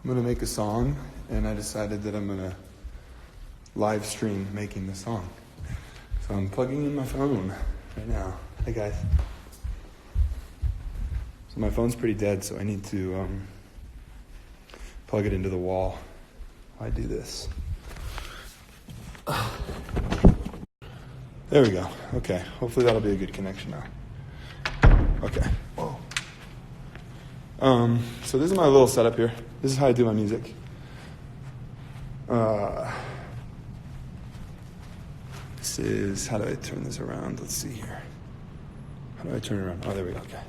I'm gonna make a song, and I decided that I'm gonna live stream making the song. So I'm plugging in my phone right now. Hey guys. So my phone's pretty dead, so I need to plug it into the wall while I do this. There we go. Okay, hopefully that'll be a good connection now. Okay. Whoa. So this is my little setup here. This is how I do my music. This is, how do I turn this around? Let's see here. How do I turn it around? Oh, there we go, okay.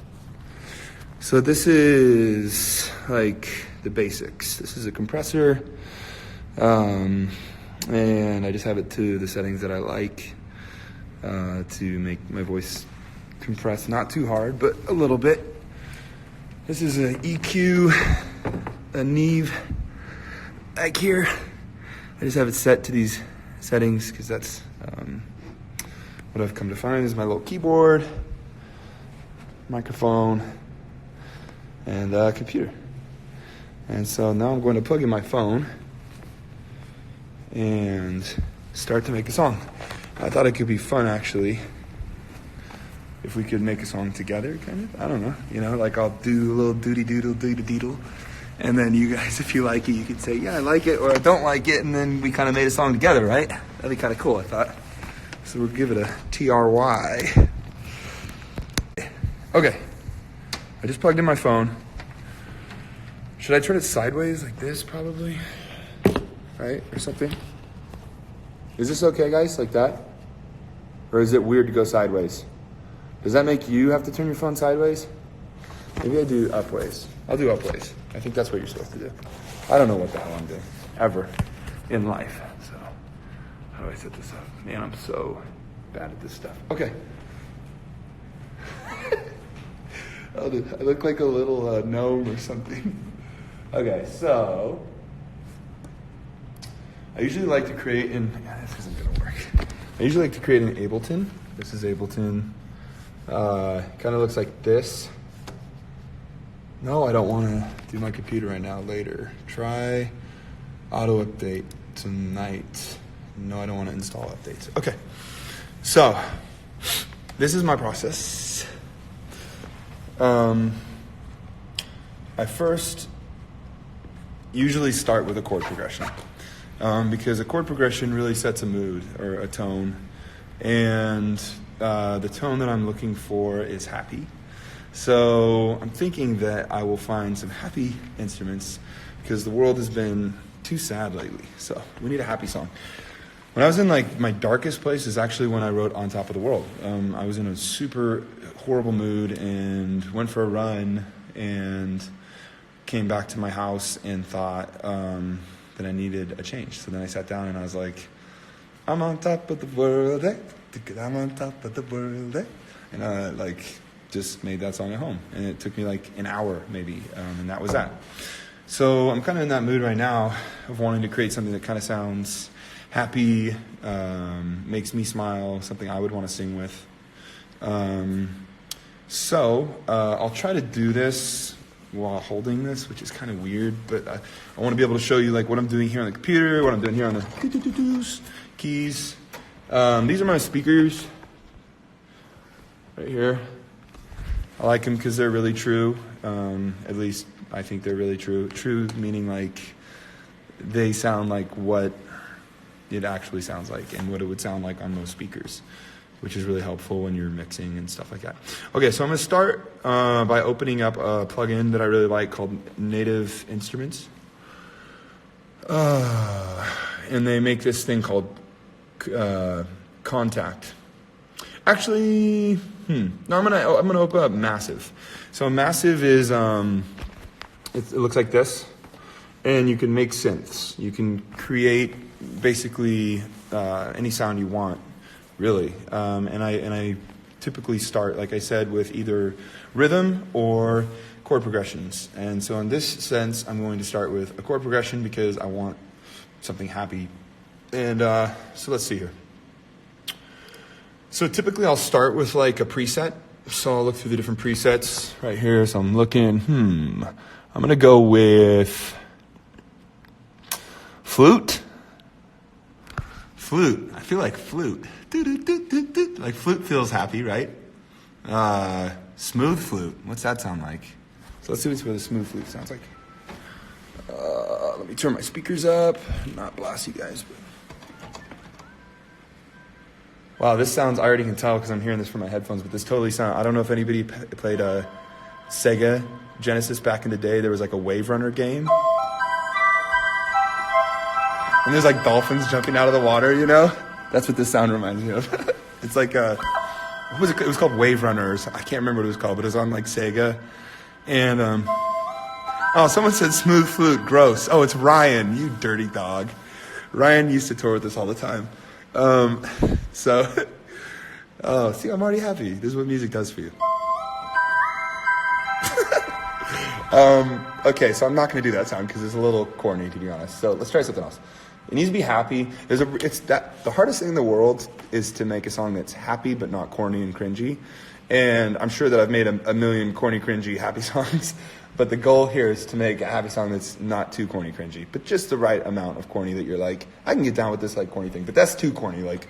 So this is like the basics. This is a compressor, and I just have it to the settings that I like to make my voice compress, not too hard, but a little bit. This is an EQ, a Neve back here. I just have it set to these settings because that's what I've come to find. This is my little keyboard, microphone, and computer. And so now I'm going to plug in my phone and start to make a song. I thought it could be fun actually if we could make a song together, kind of. I don't know, you know, like I'll do a little doody doodle doody doodle, and then you guys, if you like it, you could say, yeah, I like it, or I don't like it, and then we kind of made a song together, right? That'd be kind of cool, I thought. So we'll give it a TRY. Okay, I just plugged in my phone. Should I turn it sideways like this, probably? Right, or something? Is this okay, guys, like that? Or is it weird to go sideways? Does that make you have to turn your phone sideways? Maybe I do upways. I'll do upways. I think that's what you're supposed to do. I don't know what the hell I'm doing, ever, in life. So, how do I set this up? Man, I'm so bad at this stuff. Okay. I look like a little gnome or something. Okay, so I usually like to create in, this isn't gonna work. I usually like to create in Ableton. This is Ableton. Kind of looks like this. No, I don't want to do my computer right now, later. Try auto update tonight. No, I don't want to install updates. Okay, so this is my process. I first usually start with a chord progression because a chord progression really sets a mood or a tone, and the tone that I'm looking for is happy. So I'm thinking that I will find some happy instruments because the world has been too sad lately. So we need a happy song. When I was in like my darkest place is actually when I wrote On Top of the World. I was in a super horrible mood and went for a run and came back to my house and thought that I needed a change. So then I sat down and I was like, I'm on top of the world, eh? I'm on top of the world, eh? And I like just made that song at home. And it took me like an hour maybe, and that was that. So I'm kind of in that mood right now of wanting to create something that kind of sounds happy, makes me smile, something I would want to sing with. So I'll try to do this while holding this, which is kind of weird, but I want to be able to show you like what I'm doing here on the computer, what I'm doing here on the keys. These are my speakers right here. I like them because they're really true. At least I think they're really true. True meaning like they sound like what it actually sounds like and what it would sound like on most speakers, which is really helpful when you're mixing and stuff like that. Okay, so I'm going to start by opening up a plugin that I really like called Native Instruments. And they make this thing called Contact. Actually, no, I'm gonna open up Massive. So Massive is it looks like this, and you can make synths. You can create basically any sound you want, really. And I typically start, like I said, with either rhythm or chord progressions. And so in this sense, I'm going to start with a chord progression because I want something happy. And so let's see here. So typically I'll start with like a preset. So I'll look through the different presets right here. So I'm looking, I'm going to go with Flute. Flute. I feel like flute. Like flute feels happy, right? Smooth flute. What's that sound like? So let's see what the smooth flute sounds like. Let me turn my speakers up. Not blast you guys. But... Wow, this sounds, I already can tell because I'm hearing this from my headphones, but this totally sounds, I don't know if anybody played Sega Genesis back in the day. There was like a Wave Runner game. And there's like dolphins jumping out of the water, you know? That's what this sound reminds me of. It's like, what was it? It was called Wave Runners. I can't remember what it was called, but it was on like Sega. And, oh, someone said smooth flute, gross. Oh, it's Ryan, you dirty dog. Ryan used to tour with us all the time. So, oh, see, I'm already happy. This is what music does for you. Okay, so I'm not going to do that sound because it's a little corny, to be honest. So let's try something else. It needs to be happy. The hardest thing in the world is to make a song that's happy but not corny and cringy. And I'm sure that I've made a million corny, cringy, happy songs. But the goal here is to make a happy song that's not too corny, cringy, but just the right amount of corny that you're like, I can get down with this like corny thing, but that's too corny. Like,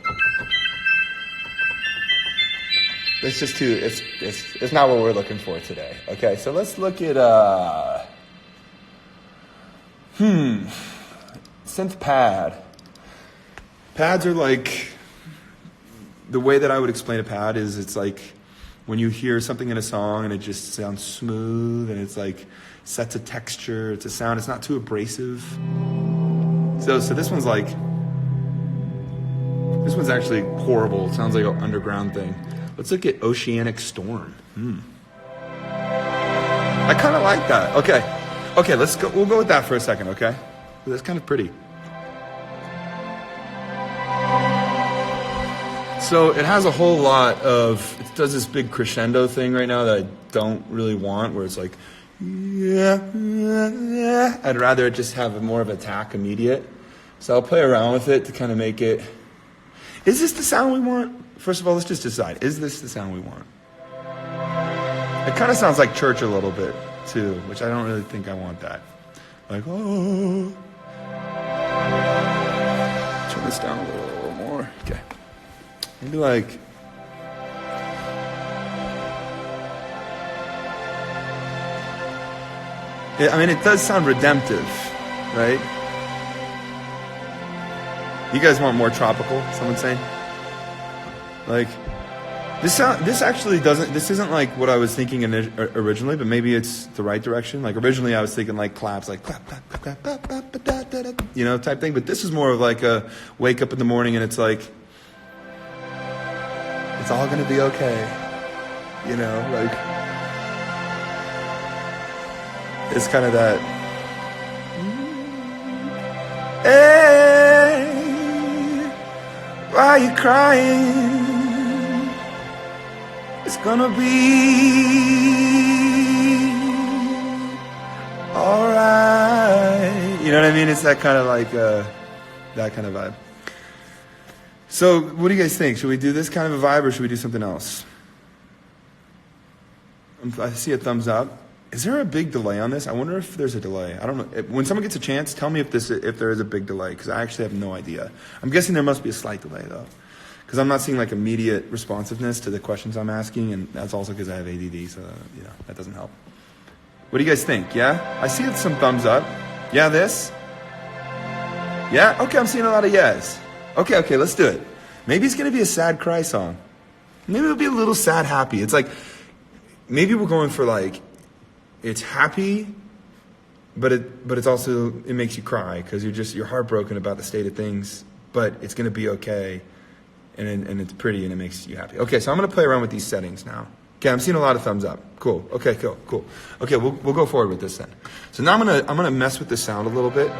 it's just too. It's not what we're looking for today. Okay, so let's look at synth pad. Pads are like, the way that I would explain a pad is it's like when you hear something in a song and it just sounds smooth and it's like sets a texture, it's a sound, it's not too abrasive. So this one's actually horrible. It sounds like an underground thing. Let's look at Oceanic Storm. I kind of like that. Okay, let's go. We'll go with that for a second, okay? That's kind of pretty. So it has a whole lot of, it does this big crescendo thing right now that I don't really want, where it's like, yeah. I'd rather it just have more of an attack immediate. So I'll play around with it to kind of make it, is this the sound we want? First of all, let's just decide, is this the sound we want? It kind of sounds like church a little bit too, which I don't really think I want that. Like, oh. Turn this down a little more. Okay. Maybe like, I mean, it does sound redemptive, right? You guys want more tropical? Someone saying? Like, this actually doesn't, this isn't like what I was thinking originally, but maybe it's the right direction. Like originally I was thinking like claps, like clap, clap, clap, clap, clap, clap, da, da, da, you know, type thing. But this is more of like a wake up in the morning and it's like, it's all going to be okay. You know, like, it's kind of that, hey, why are you crying? It's gonna be alright. You know what I mean? It's that kind of like, that kind of vibe. So, what do you guys think? Should we do this kind of a vibe or should we do something else? I see a thumbs up. Is there a big delay on this? I wonder if there's a delay. I don't know. When someone gets a chance, tell me if there is a big delay, because I actually have no idea. I'm guessing there must be a slight delay, though. Because I'm not seeing like immediate responsiveness to the questions I'm asking, and that's also because I have ADD, so you know that doesn't help. What do you guys think? Yeah, I see some thumbs up. Yeah, this. Yeah, okay, I'm seeing a lot of yes. Okay, let's do it. Maybe it's gonna be a sad cry song. Maybe it'll be a little sad happy. It's like maybe we're going for like it's happy, but it's also it makes you cry because you're heartbroken about the state of things, but it's gonna be okay. And it's pretty and it makes you happy. Okay, so I'm going to play around with these settings now. Okay, I'm seeing a lot of thumbs up. Cool. Okay, cool. Okay, we'll go forward with this then. So now I'm gonna mess with the sound a little bit.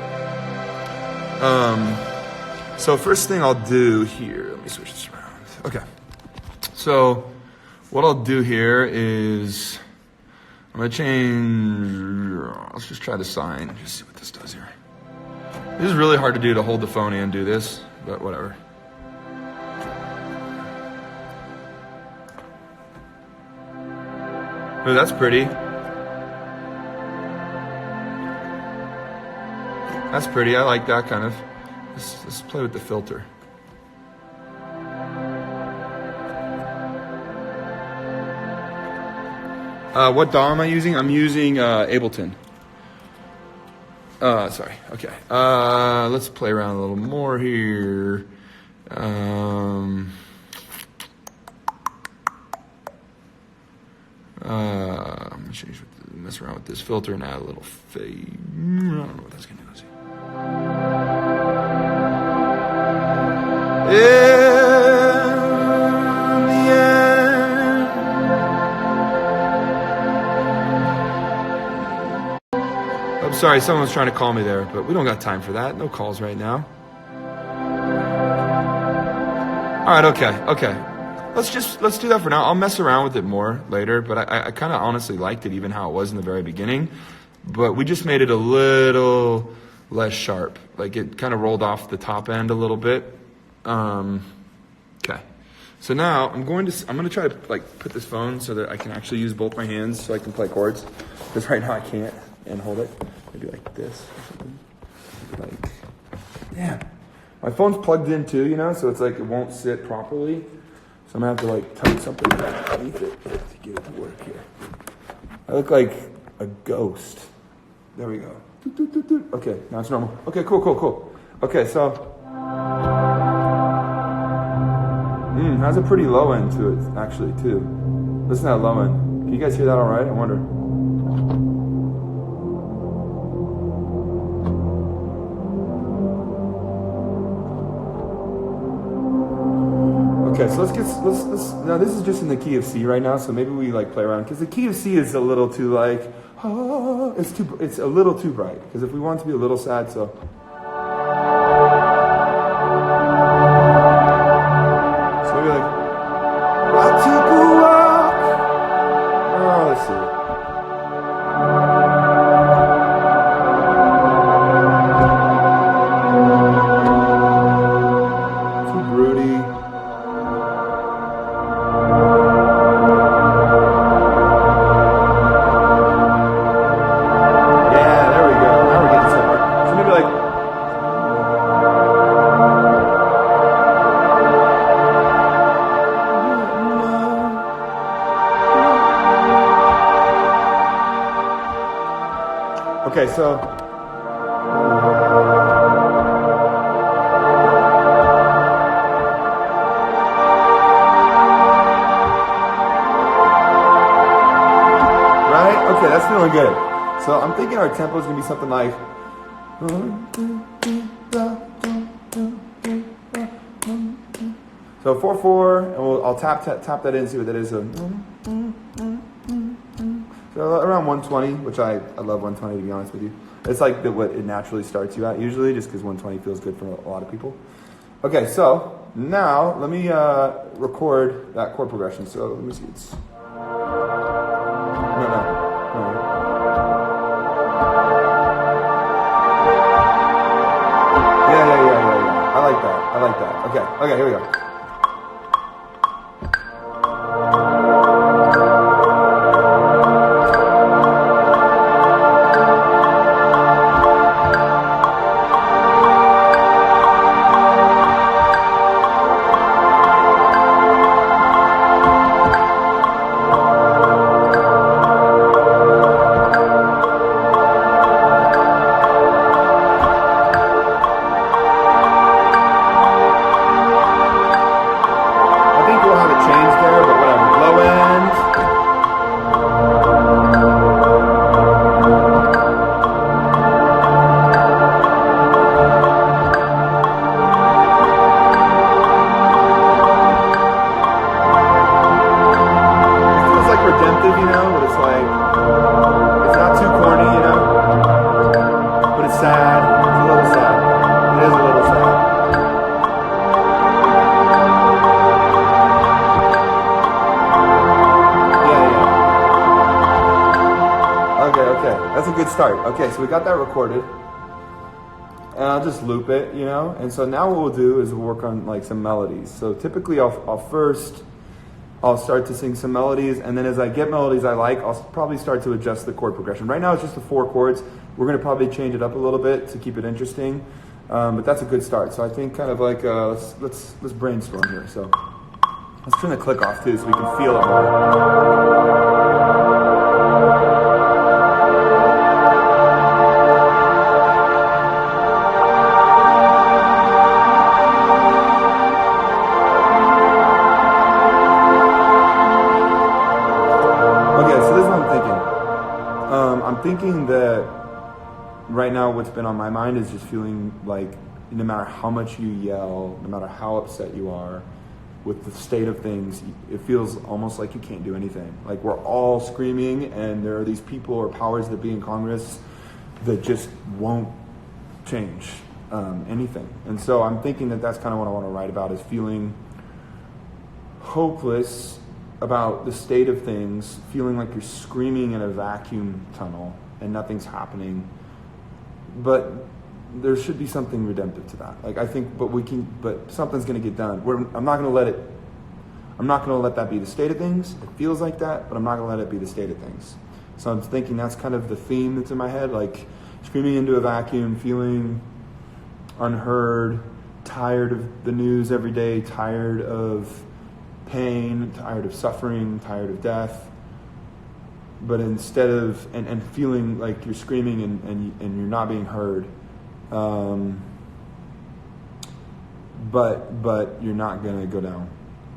So first thing I'll do here, let me switch this around. Okay. So what I'll do here is I'm gonna change. Let's just try the sign. Just see what this does here. This is really hard to do, to hold the phone and do this, but whatever. Oh, that's pretty. That's pretty. I like that kind of. Let's play with the filter. What DAW am I using? I'm using Ableton. Sorry. Okay. Let's play around a little more here. I'm gonna mess around with this filter and add a little fade. I don't know what that's gonna do. Let's see. In the end. I'm sorry, someone was trying to call me there, but we don't got time for that. No calls right now. All right, okay. Let's do that for now. I'll mess around with it more later, but I kind of honestly liked it even how it was in the very beginning. But we just made it a little less sharp. Like it kind of rolled off the top end a little bit. Okay. So now I'm going to try to like put this phone so that I can actually use both my hands so I can play chords. Because right now I can't and hold it. Maybe like this or something. Like, damn. My phone's plugged in too, you know, so it's like it won't sit properly. So I'm gonna have to like type something underneath it to get it to work here. I look like a ghost. There we go. Okay, now it's normal. Okay, cool. Okay, so has a pretty low end to it actually too. Listen to that low end. Can you guys hear that all right? I wonder. Okay, so let's now this is just in the key of C right now, so maybe we like play around because the key of C is a little too like it's a little too bright because if we want to be a little sad, so maybe like I took a walk. Oh, let's see. Okay, so right? Okay, that's feeling good. So I'm thinking our tempo is gonna be something like so 4/4, and I'll tap that in, see what that is. So around 120, which I love 120 to be honest with you. It's like what it naturally starts you at usually, just because 120 feels good for a lot of people. Okay, so now let me record that chord progression. So let me see. It's no. Yeah. I like that. Okay, here we go. That's a good start. Okay, so we got that recorded. And I'll just loop it, you know? And so now what we'll do is we'll work on like some melodies. So typically I'll first I'll start to sing some melodies, and then as I get melodies I like, I'll probably start to adjust the chord progression. Right now it's just the 4 chords. We're going to probably change it up a little bit to keep it interesting, but that's a good start. So I think kind of like let's brainstorm here. So let's turn the click off too, so we can feel it more. I'm thinking that right now what's been on my mind is just feeling like no matter how much you yell, no matter how upset you are with the state of things, it feels almost like you can't do anything. Like we're all screaming and there are these people or powers that be in Congress that just won't change anything. And so I'm thinking that that's kind of what I want to write about, is feeling hopeless about the state of things, feeling like you're screaming in a vacuum tunnel and nothing's happening. But there should be something redemptive to that. Like I think, but something's going to get done. I'm not going to let that be the state of things. It feels like that, but I'm not going to let it be the state of things. So I'm thinking that's kind of the theme that's in my head, like screaming into a vacuum, feeling unheard, tired of the news every day, tired of pain, tired of suffering, tired of death, but instead of and feeling like you're screaming and you're not being heard, but you're not gonna go down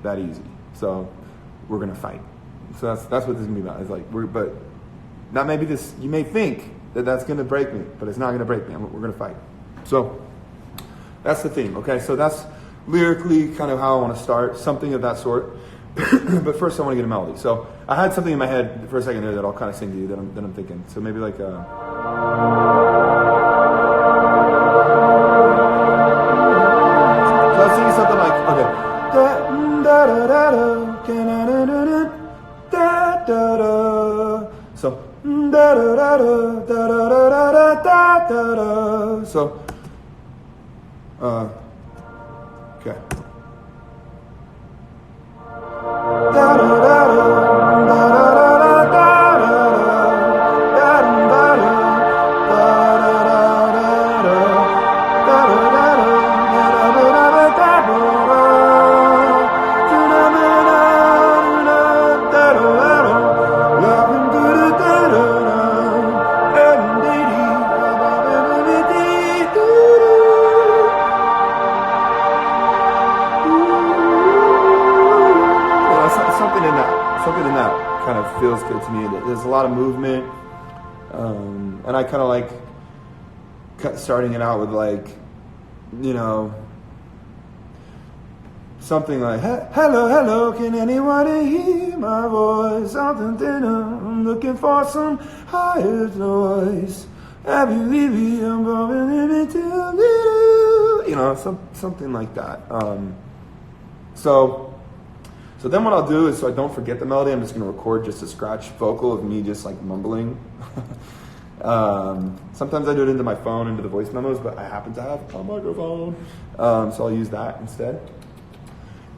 that easy. So we're gonna fight. So that's what this is gonna be about. It's like but not maybe this. You may think that that's gonna break me, but it's not gonna break me. We're gonna fight. So that's the theme. Okay, so that's lyrically kind of how I want to start, something of that sort. But first I want to get a melody. So I had something in my head for a second there that I'll kind of sing to you that I'm thinking. So maybe like a... So I was thinking something like, okay. So okay. Something in that kind of feels good to me. There's a lot of movement, and I kind of like starting it out with like, something like, hello, hello, can anyone hear my voice? Something thinner, I'm looking for some higher noise. I'm going into something like that. So then what I'll do is, so I don't forget the melody, I'm just going to record just a scratch vocal of me just like mumbling. Sometimes I do it into my phone, into the voice memos, but I happen to have a microphone. So I'll use that instead.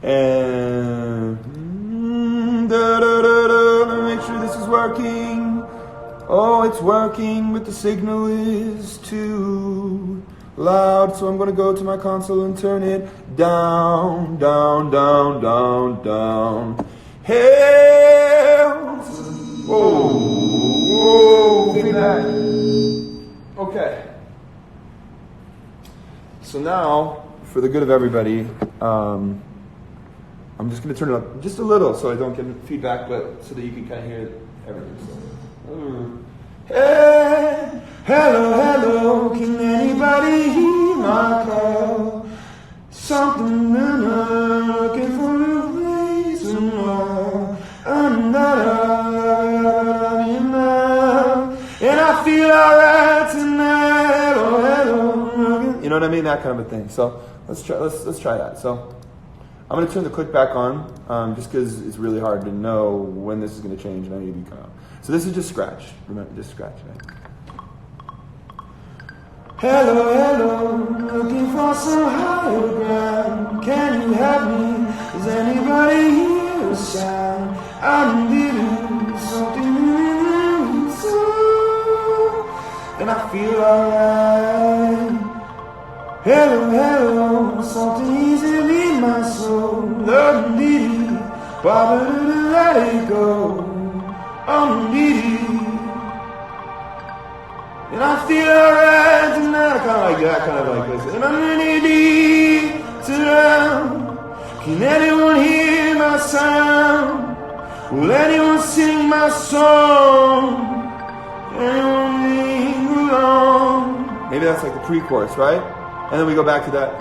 And let me make sure this is working. Oh, it's working, but the signal is too loud, so I'm going to go to my console and turn it down, down, down, down, down. Hell! Whoa, whoa, feedback. Okay. So now, for the good of everybody, I'm just going to turn it up just a little so I don't get feedback, but so that you can kind of hear everything. Hey, hello, hello, can anybody hear my call? Something I'm looking for a reason why I'm not in love, and I feel alright tonight. Hello, hello, you know what I mean? That kind of a thing. So let's try that. So I'm going to turn the click back on, just because it's really hard to know when this is going to change, and I need to be kind of. So this is just scratch. Remember, just scratch, right? Hello, hello, looking for some higher ground. Can you help me? Is anybody here the sound. I'm feeling something in my soul, and I feel alright. Hello, hello, something easy in my soul. Love me, Baba, let it go. I'm needy, and I feel alright tonight. Kind of like that, kind of like this. And I'm really deep around. Can anyone hear my sound? Will anyone sing my song? Anyone sing along? Maybe that's like the pre-chorus, right? And then we go back to that.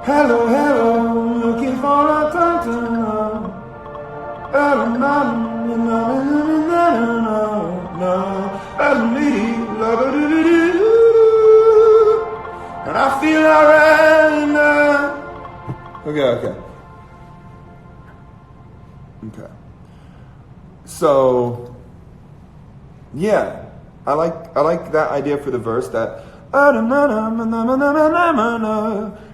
Hello, hello, looking for a contact. And I feel alright now. Okay. So, yeah, I like that idea for the verse. That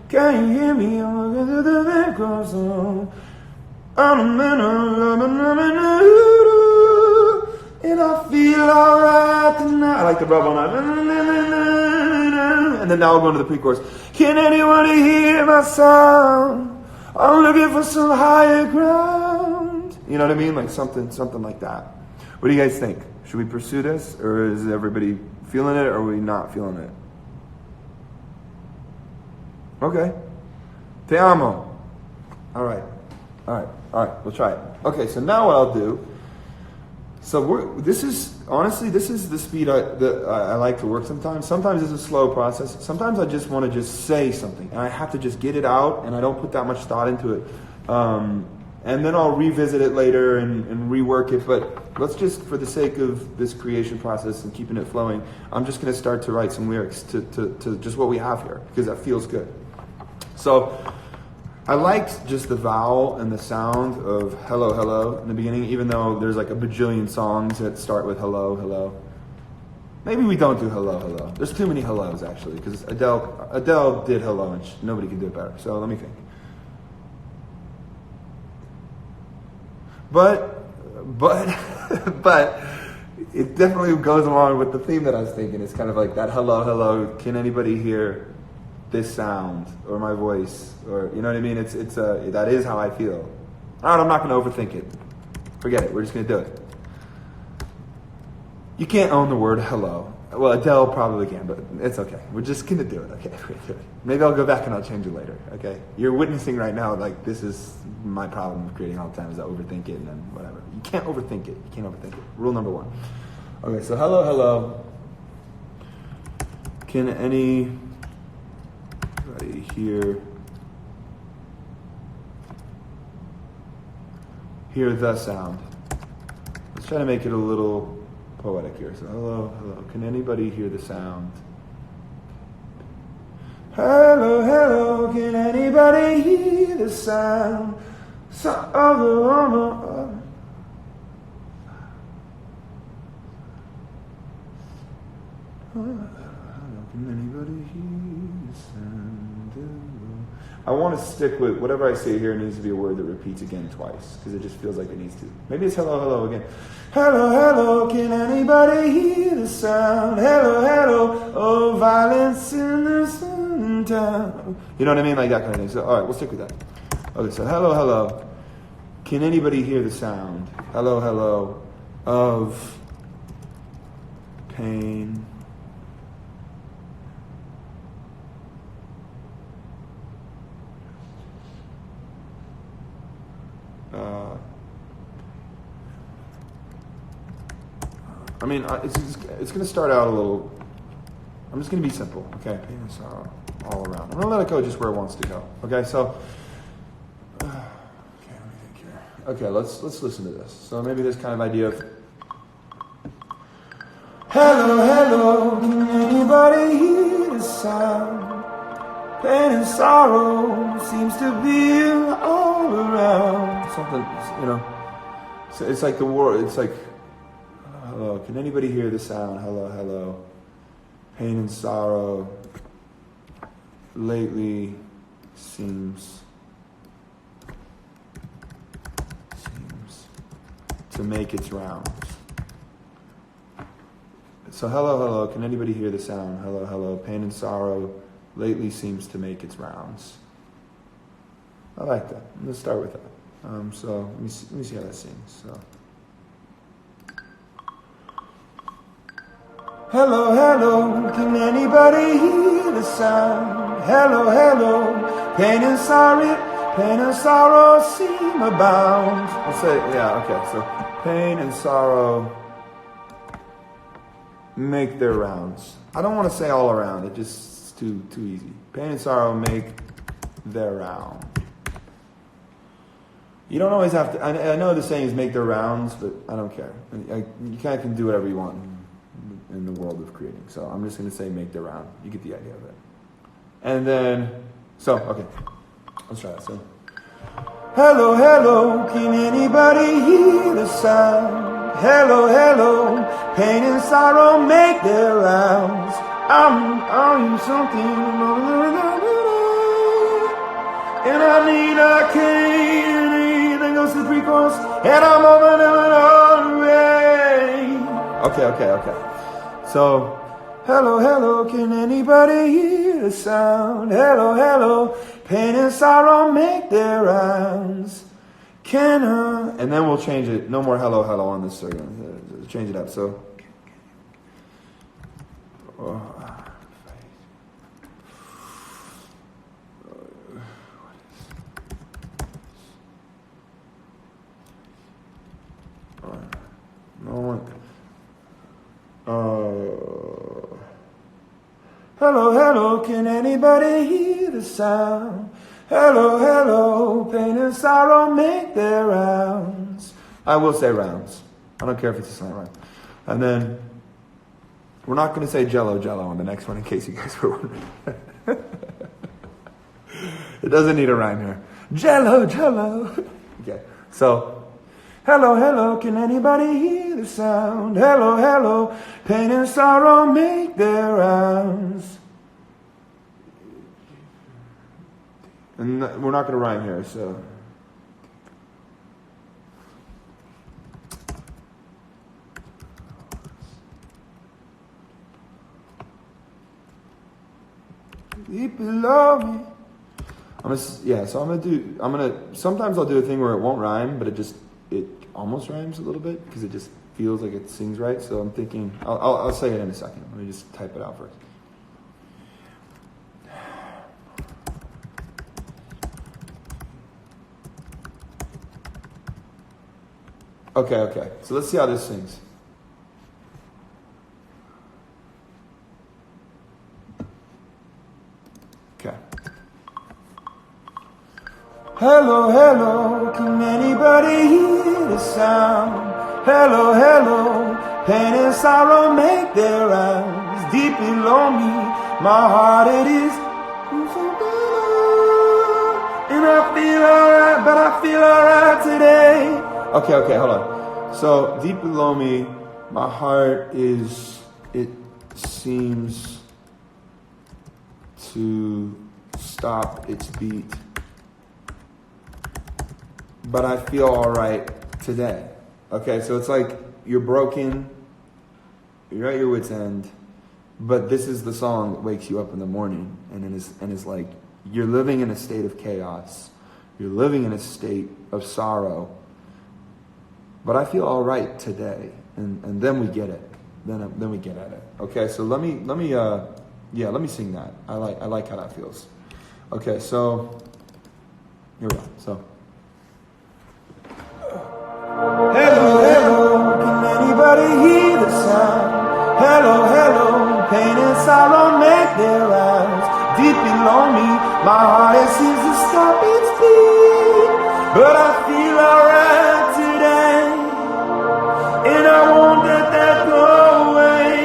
can you hear me? I'm looking to the background song. And I feel alright tonight. I like the rub on that. And then now we'll go into the pre-chorus. Can anybody hear my sound? I'm looking for some higher ground. You know what I mean? Like something like that. What do you guys think? Should we pursue this? Or is everybody feeling it? Or are we not feeling it? Okay. Te amo. All right, we'll try it. Okay, so now what I'll do, this is the speed I like to work sometimes. Sometimes it's a slow process. Sometimes I just want to just say something, and I have to just get it out, and I don't put that much thought into it. And then I'll revisit it later and rework it, but let's just, for the sake of this creation process and keeping it flowing, I'm just going to start to write some lyrics to just what we have here, because that feels good. So, I liked just the vowel and the sound of hello, hello in the beginning, even though there's like a bajillion songs that start with hello, hello. Maybe we don't do hello, hello. There's too many hellos, actually, because Adele did hello, and nobody can do it better. So let me think. But it definitely goes along with the theme that I was thinking. It's kind of like that hello, hello. Can anybody hear this sound or my voice, or you know what I mean? It's that is how I feel. All right, I'm not going to overthink it. Forget it. We're just going to do it. You can't own the word hello. Well, Adele probably can, but it's okay. We're just going to do it. Okay, we're gonna do it. Maybe I'll go back and I'll change it later. Okay, you're witnessing right now. Like this is my problem with creating all the time is I overthink it and then whatever. You can't overthink it. You can't overthink it. Rule number 1. Okay, so hello, hello. Can anybody hear the sound? Let's try to make it a little poetic here. So hello, hello. Can anybody hear the sound? Hello, hello. Can anybody hear the sound? Can anybody hear the sound? I want to stick with whatever I say here needs to be a word that repeats again twice, because it just feels like it needs to. Maybe it's hello, hello again. Hello, hello, can anybody hear the sound? Hello, hello, oh, violence in the sundown. You know what I mean? Like that kind of thing. So, all right, we'll stick with that. Okay, so hello, hello. Can anybody hear the sound? Hello, hello, of pain. I mean, it's going to start out a little. I'm just going to be simple, okay? Pain and sorrow all around. I'm going to let it go just where it wants to go, okay? So, okay, let me think here. Okay, let's listen to this. So maybe this kind of idea of. Hello, hello, can anybody hear the sound? Pain and sorrow seems to be all around. Something, you know. So it's like the word. It's like. Hello, can anybody hear the sound? Hello, hello. Pain and sorrow lately seems to make its rounds. So hello, hello, can anybody hear the sound? Hello, hello, pain and sorrow lately seems to make its rounds. I like that. I'm going to start with that. So let me see how that sings. So. Hello, hello, can anybody hear the sound? Hello, hello, pain and sorrow seem abound. Let's say, yeah, okay, so pain and sorrow make their rounds. I don't want to say all around, it just too easy. Pain and sorrow make their round. You don't always have to, I know the saying is make their rounds, but I don't care. You kind of can do whatever you want in the world of creating. So I'm just going to say make their round. You get the idea of it. And then, okay, let's try that. So, hello, hello, can anybody hear the sound? Hello, hello, pain and sorrow make their rounds. I'm something, and I need a cane, and then goes to the pre-chorus, and I'm over the way. Okay. So, hello, hello, can anybody hear the sound? Hello, hello, pain and sorrow make their rounds. And then we'll change it. No more hello, hello on this. So change it up. So, hello, hello, can anybody hear the sound? Hello, hello, pain and sorrow make their rounds. I will say rounds. I don't care if it's a slant rhyme. And then, we're not going to say jello, jello on the next one in case you guys were wondering. It doesn't need a rhyme here. Jello, jello. Okay, so, hello, hello, can anybody hear the sound? Hello, hello, pain and sorrow make their rounds. And we're not going to rhyme here, so. Deep below me. Sometimes I'll do a thing where it won't rhyme, but it almost rhymes a little bit because it just feels like it sings right. So I'm thinking, I'll say it in a second. Let me just type it out first. Okay. So let's see how this sings. Okay. Hello, hello, can anybody hear the sound? Hello, hello, pain and sorrow make their rounds. Deep below me, my heart it is. And I feel alright, but I feel alright today. Okay, hold on. So, deep below me, my heart it seems to stop its beat. But I feel alright today. Okay, so it's like you're broken, you're at your wit's end, but this is the song that wakes you up in the morning and is like, you're living in a state of chaos. You're living in a state of sorrow. But I feel all right today, and then we get it. Then we get at it. Okay, so let me sing that. I like how that feels. Okay, so here we go. So, hello, hello, can anybody hear the sound? Hello, hello, pain and sorrow make their rounds. Deep below me, my heart it seems to stop its beat, but I feel alright today. And I won't let that go away.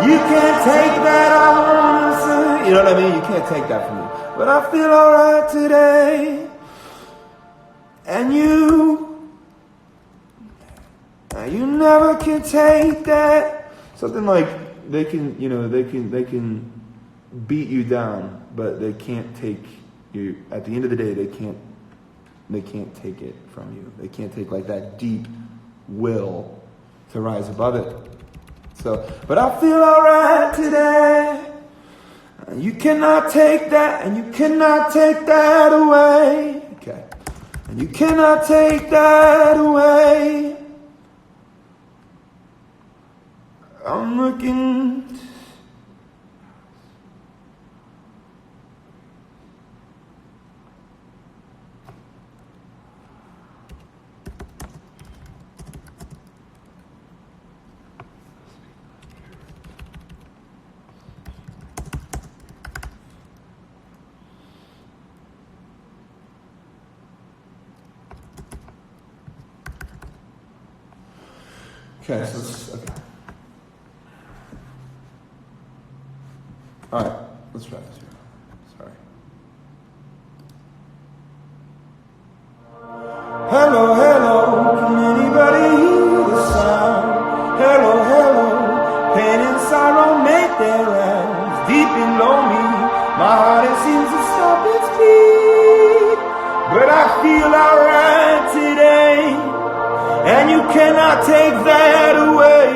You can't take that, I wanna say. You know what I mean? You can't take that from me. But I feel alright today. And you never can take that. Something like they can beat you down, but they can't take you. At the end of the day, they can't take it from you. They can't take like that deep will to rise above it. So, but I feel alright today. You cannot take that, and you cannot take that away. Okay. And you cannot take that away. I'm looking. Okay, so okay. All right, let's try this here. Sorry. Hello, hello, can anybody hear the sound? Hello, hello, pain and sorrow make their rounds deep below me. My heart it seems to stop its beat, but I feel alright today. And you cannot take that away.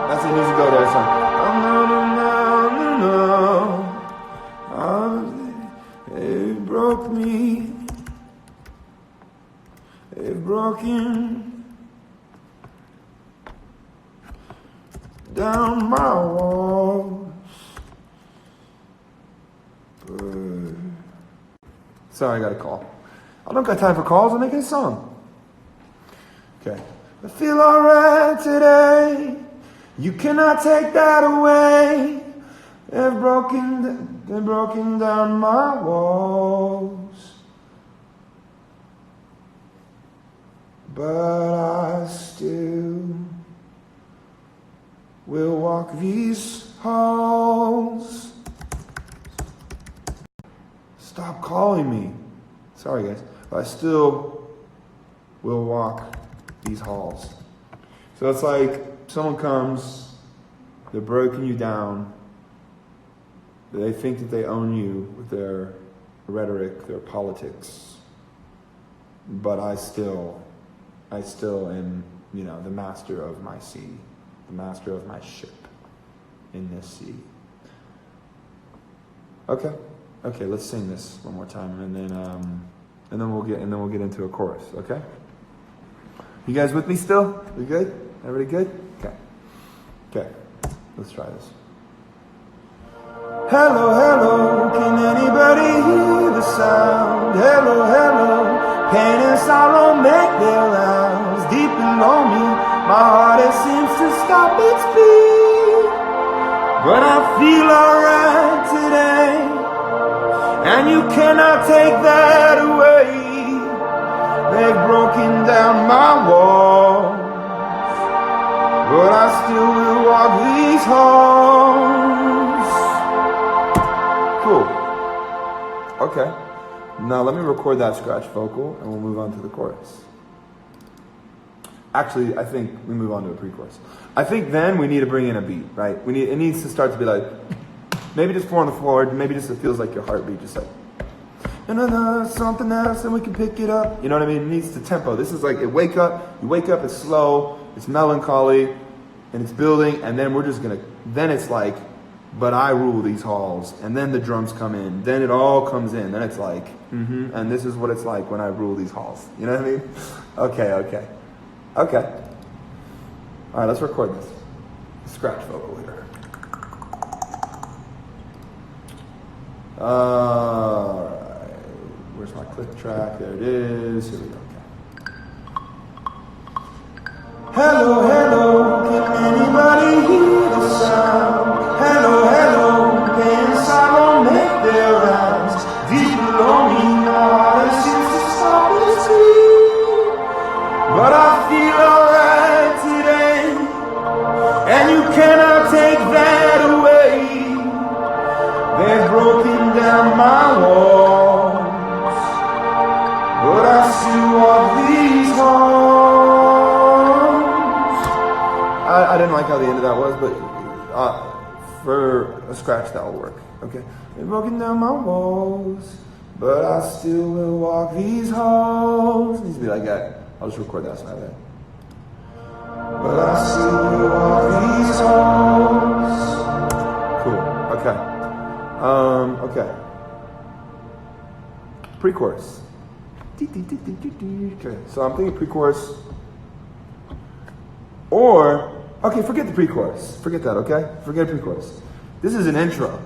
That's it, needs to go there, son. It broke me. It broken down my walls. Sorry, I got a call. I don't got time for calls. I'm making a song. Okay. I feel alright today. You cannot take that away. They've broken down my walls. But I still will walk these halls. Stop calling me. Sorry, guys. But I still will walk these halls. So it's like someone comes, they're breaking you down. They think that they own you with their rhetoric, their politics. But I still am, the master of my sea, the master of my ship in this sea. Okay, let's sing this one more time, and then we'll get into a chorus. Okay? You guys with me still? We good? Everybody good? Okay. Let's try this. Hello, hello, can anybody hear the sound? Hello, hello, pain and sorrow make their rounds deep below me. My heart it seems to stop its beat, but I feel alright today. And you cannot take that away. They've broken down my walls, but I still will walk these halls. Cool. Okay. Now let me record that scratch vocal and we'll move on to the chorus. Actually, I think we move on to a pre-chorus. I think then we need to bring in a beat, right? It needs to start to be like, maybe just 4 on the floor, maybe just it feels like your heartbeat, just like, something else, and we can pick it up. You know what I mean? It needs the tempo. This is like, you wake up, it's slow, it's melancholy, and it's building, and then then it's like, but I rule these halls, and then the drums come in, then it all comes in, then it's like, and this is what it's like when I rule these halls. You know what I mean? Okay. All right, let's record this. Scratch vocal here. Alright, where's my click track? There it is. Here we go. Okay. Hello, hello, can anybody hear the sound? Hello, hello, pain and sorrow make their rounds deep below me. My heart seems to stop its beat, but I feel alright today, and you cannot take that away. They've broken down my walls, but I still walk these halls. I didn't like how the end of that was, but for a scratch that will work. Okay. They've broken down my walls, But I still will walk these halls. It needs to be like that. I'll just record that so I have that. But I still will walk these halls. Cool. Okay. Okay. Pre-chorus. Okay. So I'm thinking pre-chorus. Or, okay, forget the pre-chorus. Forget that, okay? Forget pre-chorus. This is an intro.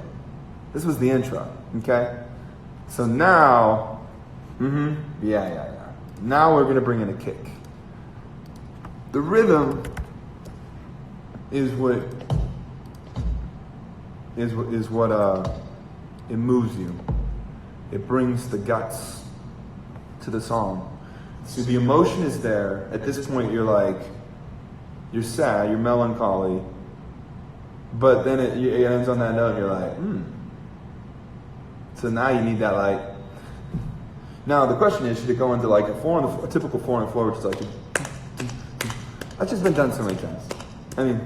This was the intro, okay? So now, yeah. Now we're gonna bring in a kick. The rhythm is what it moves you. It brings the guts to the song. So the emotion is there. At this point, you're sad, you're melancholy, but then it ends on that note, and you're like, So now you need that Now the question is, should it go into a typical 4/4, which is like, that's just been done so many times. I mean,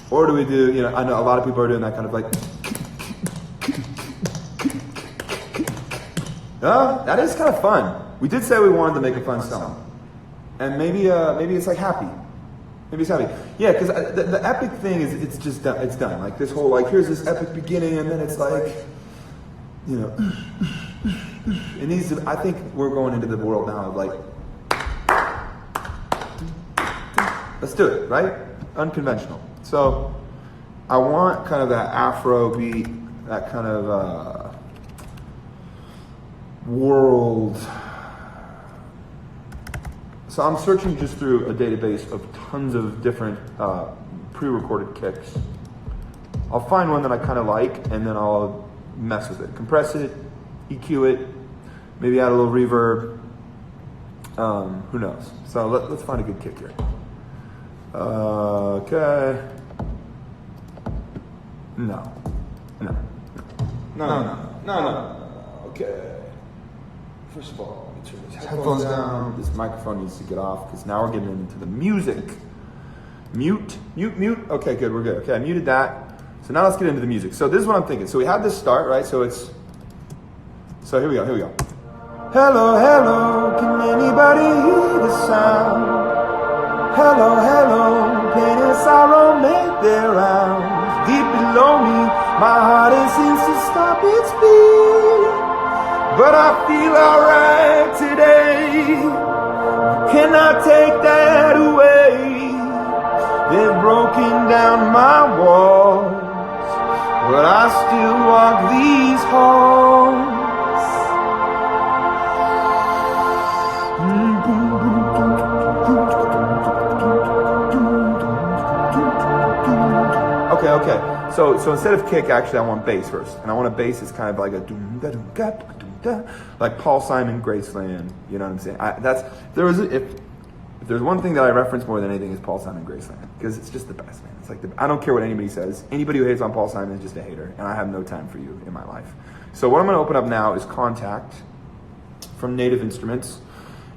or do we do, I know a lot of people are doing that kind of that is kind of fun. We did say we wanted to make a fun song, and maybe it's happy. Maybe it's happy. Yeah, because the epic thing is it's just done. It's done. Like this whole here's this epic beginning, and then it's it needs to. I think we're going into the world now of let's do it, right? Unconventional. So I want kind of that Afro beat, that kind of world. So I'm searching just through a database of tons of different pre-recorded kicks. I'll find one that I kind of like, and then I'll mess with it. Compress it, EQ it, maybe add a little reverb. Who knows? So let's find a good kick here. Okay. No. Okay. First of all, let me turn these headphones down. This microphone needs to get off because now we're getting into the music. Mute. Okay, good, we're good. Okay, I muted that. So now let's get into the music. So this is what I'm thinking. So we have this start, right? So here we go. Hello, can anybody hear the sound? Hello, pain and sorrow make their rounds. Deep below me, my heart seems to stop its beat. But I feel alright today. Cannot take that away. They've broken down my walls, but I still walk these halls. Okay. So instead of kick, actually, I want bass first, and I want a bass that's kind of like a doom da doom ga doom da, like Paul Simon, Graceland. You know what I'm saying? If there's one thing that I reference more than anything is Paul Simon, Graceland, because it's just the best, man. It's I don't care what anybody says. Anybody who hates on Paul Simon is just a hater, and I have no time for you in my life. So what I'm going to open up now is Contact from Native Instruments.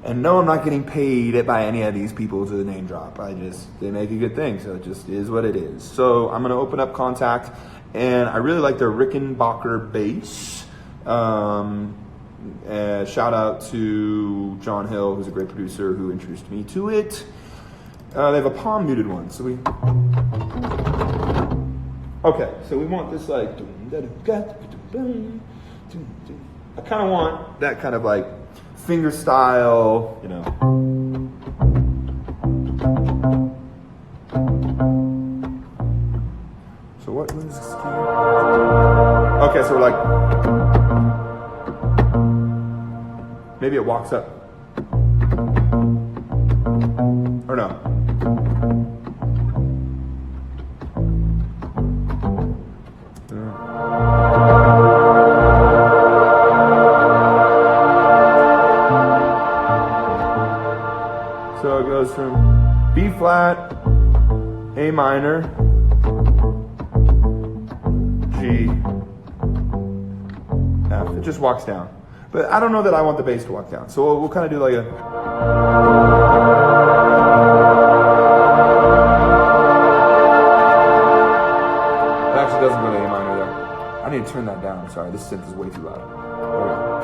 And no, I'm not getting paid by any of these people to name drop. They make a good thing, so it just is what it is. So I'm gonna open up Contact, and I really like their Rickenbacker bass. Shout out to John Hill, who's a great producer who introduced me to it. They have a palm muted one, so we want this I kind of want that kind of finger style, So what is this key? Okay, so we're maybe it walks up. Or no. So it goes from B flat, A minor, G, F. It just walks down. But I don't know that I want the bass to walk down. So we'll kind of do like a... It actually doesn't go to A minor there. I need to turn that down. Sorry, this synth is way too loud. There we go.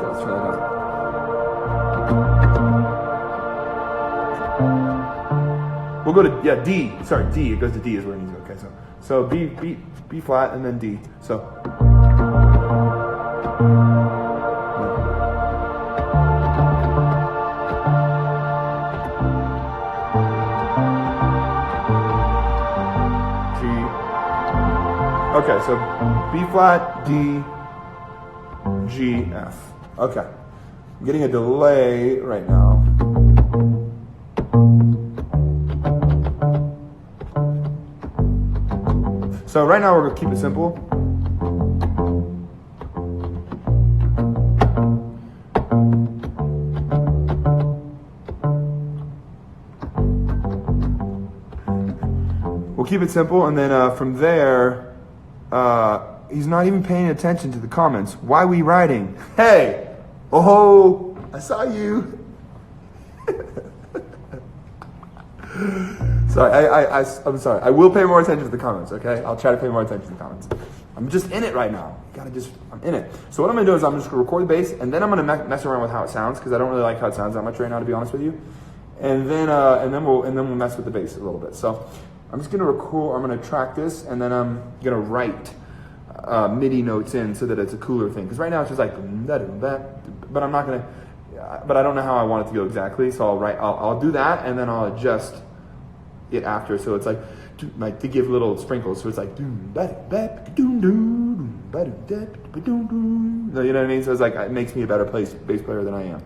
We'll go to, yeah, D. Sorry, D. It goes to D is where it needs to go. Okay, so B flat and then D. So. G. Okay, so B flat, D, G, F. Okay. I'm getting a delay right now. So right now we're going to keep it simple. We'll keep it simple, and then from there, he's not even paying attention to the comments. Why we writing? Hey! Oh, I saw you. Sorry, I'm sorry. I will pay more attention to the comments, okay? I'll try to pay more attention to the comments. I'm just in it right now. I'm in it. So what I'm gonna do is I'm just gonna record the bass, and then I'm gonna mess around with how it sounds, because I don't really like how it sounds that much right now, to be honest with you. And then we'll mess with the bass a little bit. So I'm just gonna record. I'm gonna track this, and then I'm gonna write MIDI notes in so that it's a cooler thing. Because right now it's just like, but I'm not gonna. But I don't know how I want it to go exactly. So I'll do that, and then I'll adjust it after. So it's like to give little sprinkles. So it's like, you know what I mean? So it's like, it makes me a better bass player than I am,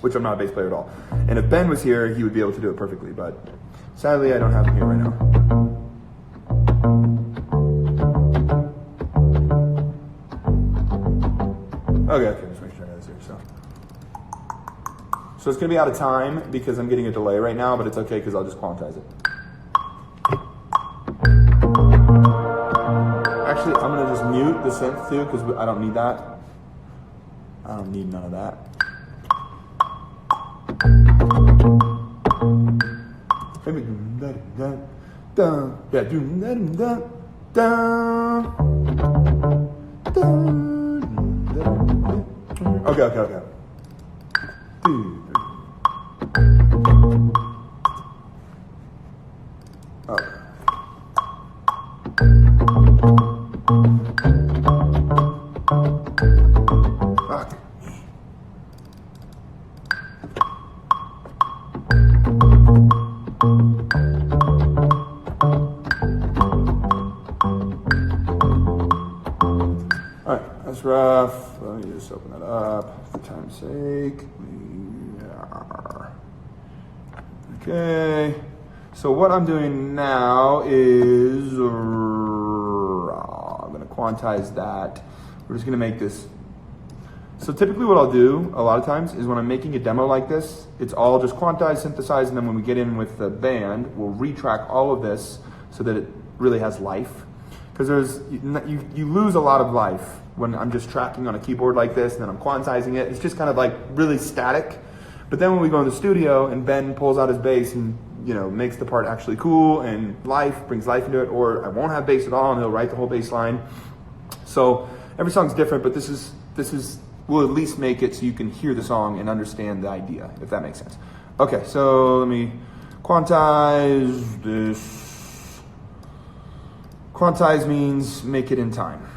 which I'm not a bass player at all. And if Ben was here, he would be able to do it perfectly. But sadly, I don't have him here right now. Okay, just make sure I got this here. So it's going to be out of time because I'm getting a delay right now, but it's okay because I'll just quantize it. Actually, I'm going to just mute the synth too because I don't need that. I don't need none of that. Okay. Alright, that's rough. Let me just open that up for time's sake. Okay, so what I'm doing now is I'm going to quantize that. We're just going to make this. So typically what I'll do a lot of times is when I'm making a demo like this, it's all just quantized, synthesized, and then when we get in with the band, we'll retrack all of this so that it really has life. Because you lose a lot of life when I'm just tracking on a keyboard like this, and then I'm quantizing it. It's just kind of like really static. But then when we go in the studio and Ben pulls out his bass and, you know, makes the part actually cool and brings life into it, or I won't have bass at all and he'll write the whole bass line. So every song's different, but this is will at least make it so you can hear the song and understand the idea, if that makes sense. Okay, so let me quantize this. Quantize means make it in time,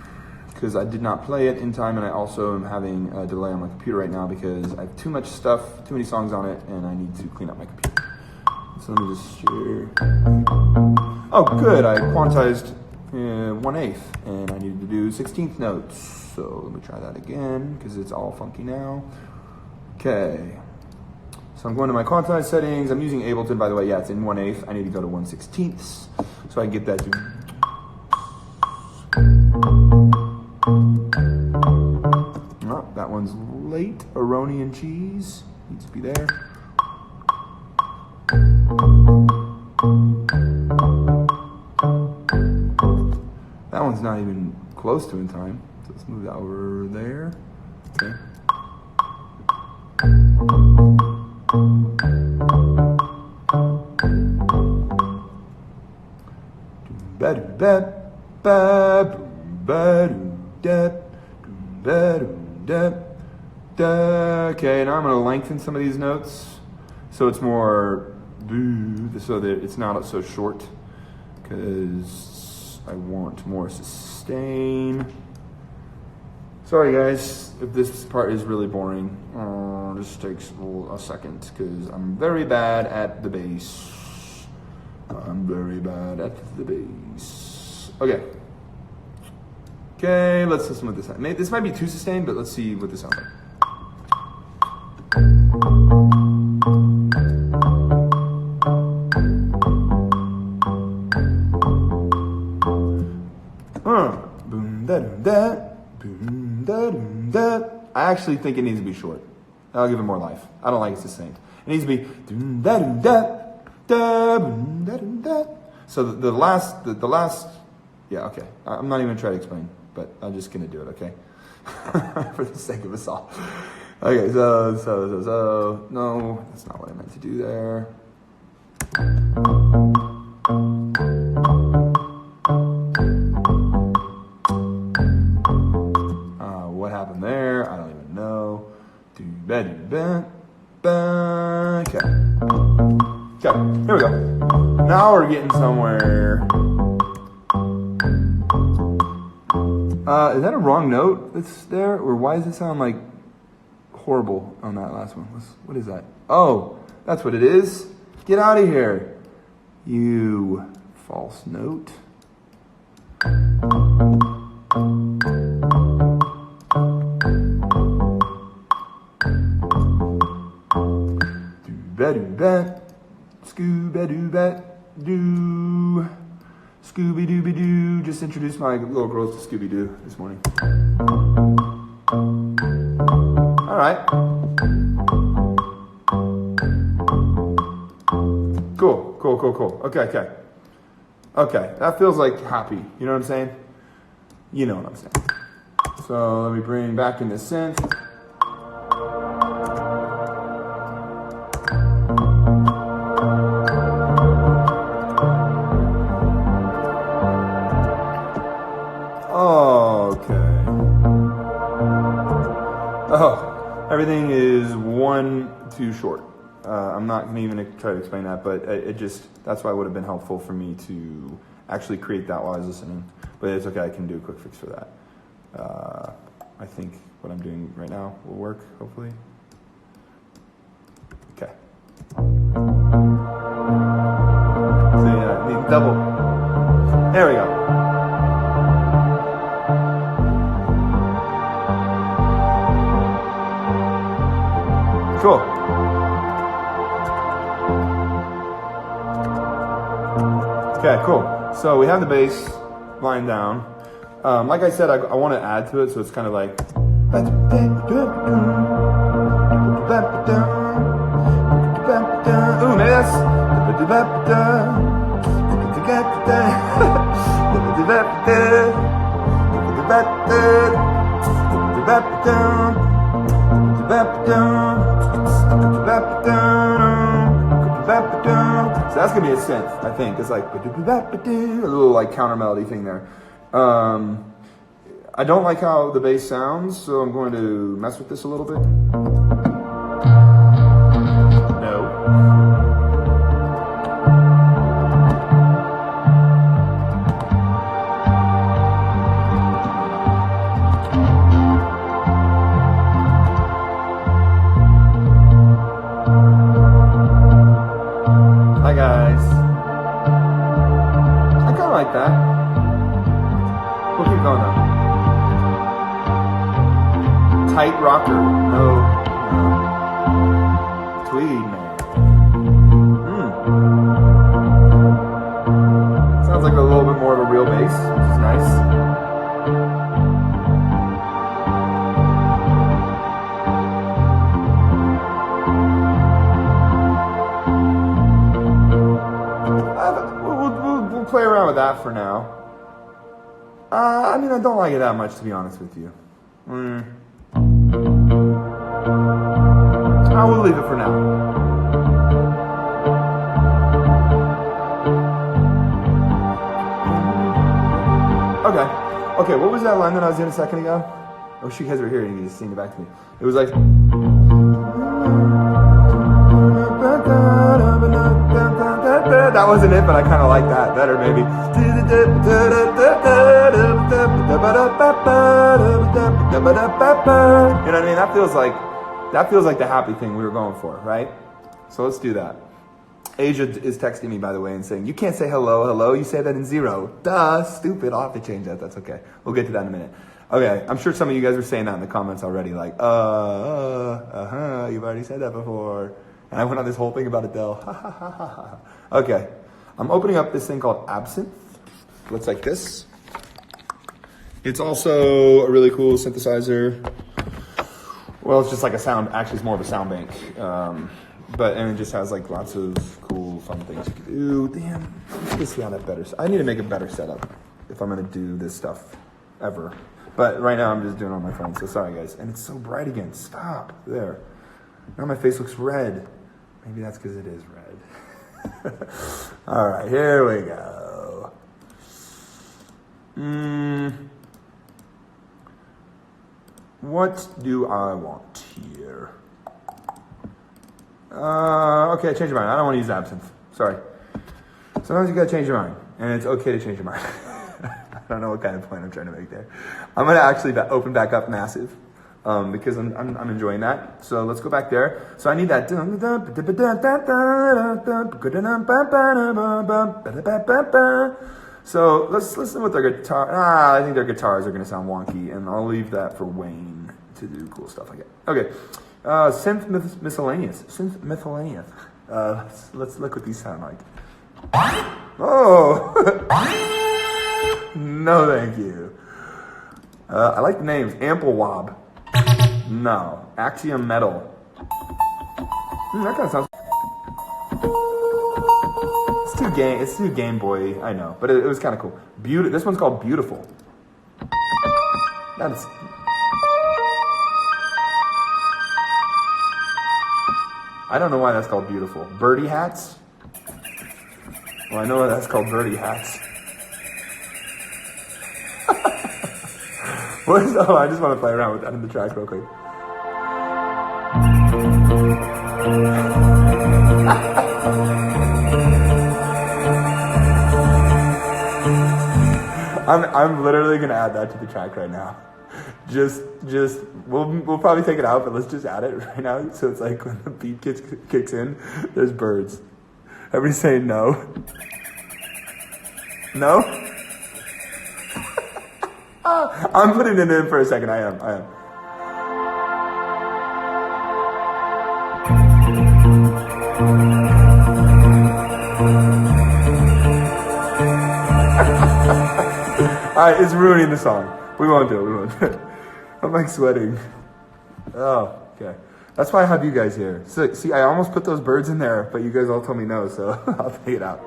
because I did not play it in time, and I also am having a delay on my computer right now because I have too much stuff, too many songs on it, and I need to clean up my computer. So let me just share. Oh, good, I quantized 1/8, and I needed to do 16th notes. So let me try that again, because it's all funky now. Okay, so I'm going to my quantize settings. I'm using Ableton, by the way. Yeah, it's in 1/8. I need to go to 1/16, so I can get that to. Oh, that one's late. Aronian cheese needs to be there. That one's not even close to in time. So let's move that over there. Okay. Okay, now I'm going to lengthen some of these notes so it's more so that it's not so short, because I want more sustain. Sorry guys, if this part is really boring. This takes a second, because I'm very bad at the bass. I'm very bad at the bass. Okay. Okay, let's listen with this. This might be too sustained, but let's see what this sounds like. Boom da dum da, boom da dum da. I actually think it needs to be short. I'll give it more life. I don't like it sustained. It needs to be dum da dum da, da boom da dum da. So the last, yeah, okay. I'm not even gonna try to explain, but I'm just gonna do it, okay? For the sake of us all. Okay, so, no, that's not what I meant to do there. What happened there? I don't even know. Okay. Okay, here we go. Now we're getting somewhere. Is that a wrong note that's there? Or why does it sound like horrible on that last one? What is that? Oh, that's what it is. Get out of here, you false note. Doo-ba-doo-ba, scooba-doo-ba-doo, Scooby-Dooby-Doo. Just introduced my little girls to Scooby-Doo this morning. All right. Cool. Okay. Okay, that feels like happy. You know what I'm saying? You know what I'm saying. So let me bring back in the synth. Oh, everything is one too short. I'm not going to even try to explain that, but that's why it would have been helpful for me to actually create that while I was listening. But it's okay, I can do a quick fix for that. I think what I'm doing right now will work, hopefully. Okay. So yeah, I need double. There we go. Cool. Okay, cool. So we have the bass line down. Like I said, I want to add to it, so it's kind of like. Ooh, maybe that's. So that's gonna be a synth, I think. It's like a little like counter melody thing there. I don't like how the bass sounds, so I'm going to mess with this a little bit. No. Hi guys. I kind of like that. We'll keep going though. Tight rocker. No. Tweed, man. Sounds like a little bit more of a real bass, which is nice. We'll play around with that for now. I mean, I don't like it that much, to be honest with you. I will leave it for now. Okay, what was that line that I was in a second ago? I wish you guys were here and you could just sing it back to me. It was like. That wasn't it, but I kind of like that better, maybe. You know what I mean? That feels like the happy thing we were going for, right? So let's do that. Asia is texting me, by the way, and saying, you can't say hello, you say that in zero. Duh, stupid. I'll have to change that. That's okay. We'll get to that in a minute. Okay, I'm sure some of you guys were saying that in the comments already, like, you've already said that before. And I went on this whole thing about Adele. Okay, I'm opening up this thing called Absinthe. Looks like this. It's also a really cool synthesizer. Well, it's just like a sound, actually it's more of a sound bank. And it just has like lots of cool, fun things you can do. Damn, let's see how that better. I need to make a better setup if I'm gonna do this stuff ever. But right now I'm just doing it on my phone, so sorry guys. And it's so bright again, stop, there. Now my face looks red. Maybe that's because it is red. All right, here we go. What do I want here? Okay, I changed your mind. I don't want to use Absinthe. Sorry. Sometimes you gotta change your mind, and it's okay to change your mind. I don't know what kind of point I'm trying to make there. I'm gonna actually open back up Massive, because I'm enjoying that. So let's go back there. So I need that. So let's listen with their guitar. I think their guitars are gonna sound wonky, and I'll leave that for Wayne to do cool stuff like that. Okay. Synth miscellaneous. Synth miscellaneous. Let's look what these sound like. Oh! No, thank you. I like the names. Ample Wob. No. Axiom Metal. That kind of sounds. It's too Game Boy. I know, but it was kind of cool. This one's called Beautiful. That's. I don't know why that's called Beautiful. Birdie hats? Well, I know why that's called birdie hats. I just want to play around with that in the track real quick. I'm literally gonna add that to the track right now. We'll probably take it out, but let's just add it right now. So it's like when the beat kicks in, there's birds. Everybody's saying no. No? I'm putting it in for a second. I am. Alright, it's ruining the song. We won't do it. I'm like sweating. Oh, okay. That's why I have you guys here. So, see, I almost put those birds in there, but you guys all told me no, so I'll take it out.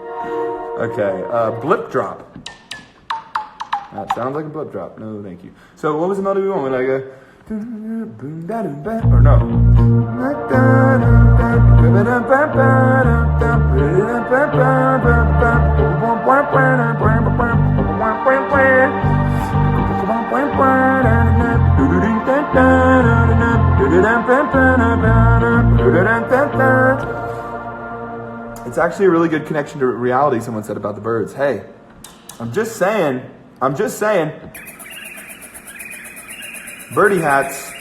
Okay, blip drop. That sounds like a blip drop. No, thank you. So what was the melody we want? Like a... Or no. It's actually a really good connection to reality, someone said about the birds. Hey, I'm just saying. Birdie hats.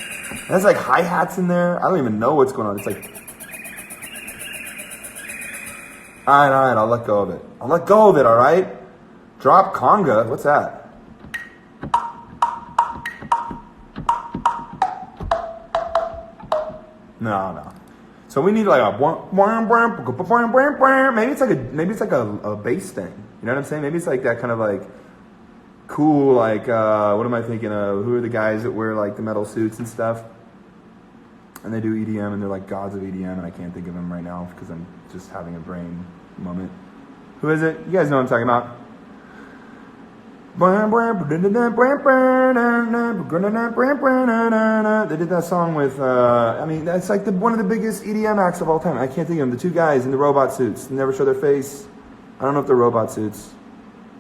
There's like hi-hats in there. I don't even know what's going on. It's like... Alright, I'll let go of it. Alright? Drop conga. What's that? No. So we need like a maybe it's like a bass thing. You know what I'm saying? Maybe it's like that kind of like cool, like what am I thinking of? Who are the guys that wear like the metal suits and stuff? And they do EDM and they're like gods of EDM, and I can't think of them right now because I'm just having a brain moment. Who is it? You guys know what I'm talking about. They did that song with, I mean, that's like one of the biggest EDM acts of all time. I can't think of them. The two guys in the robot suits. They never show their face. I don't know if they're robot suits.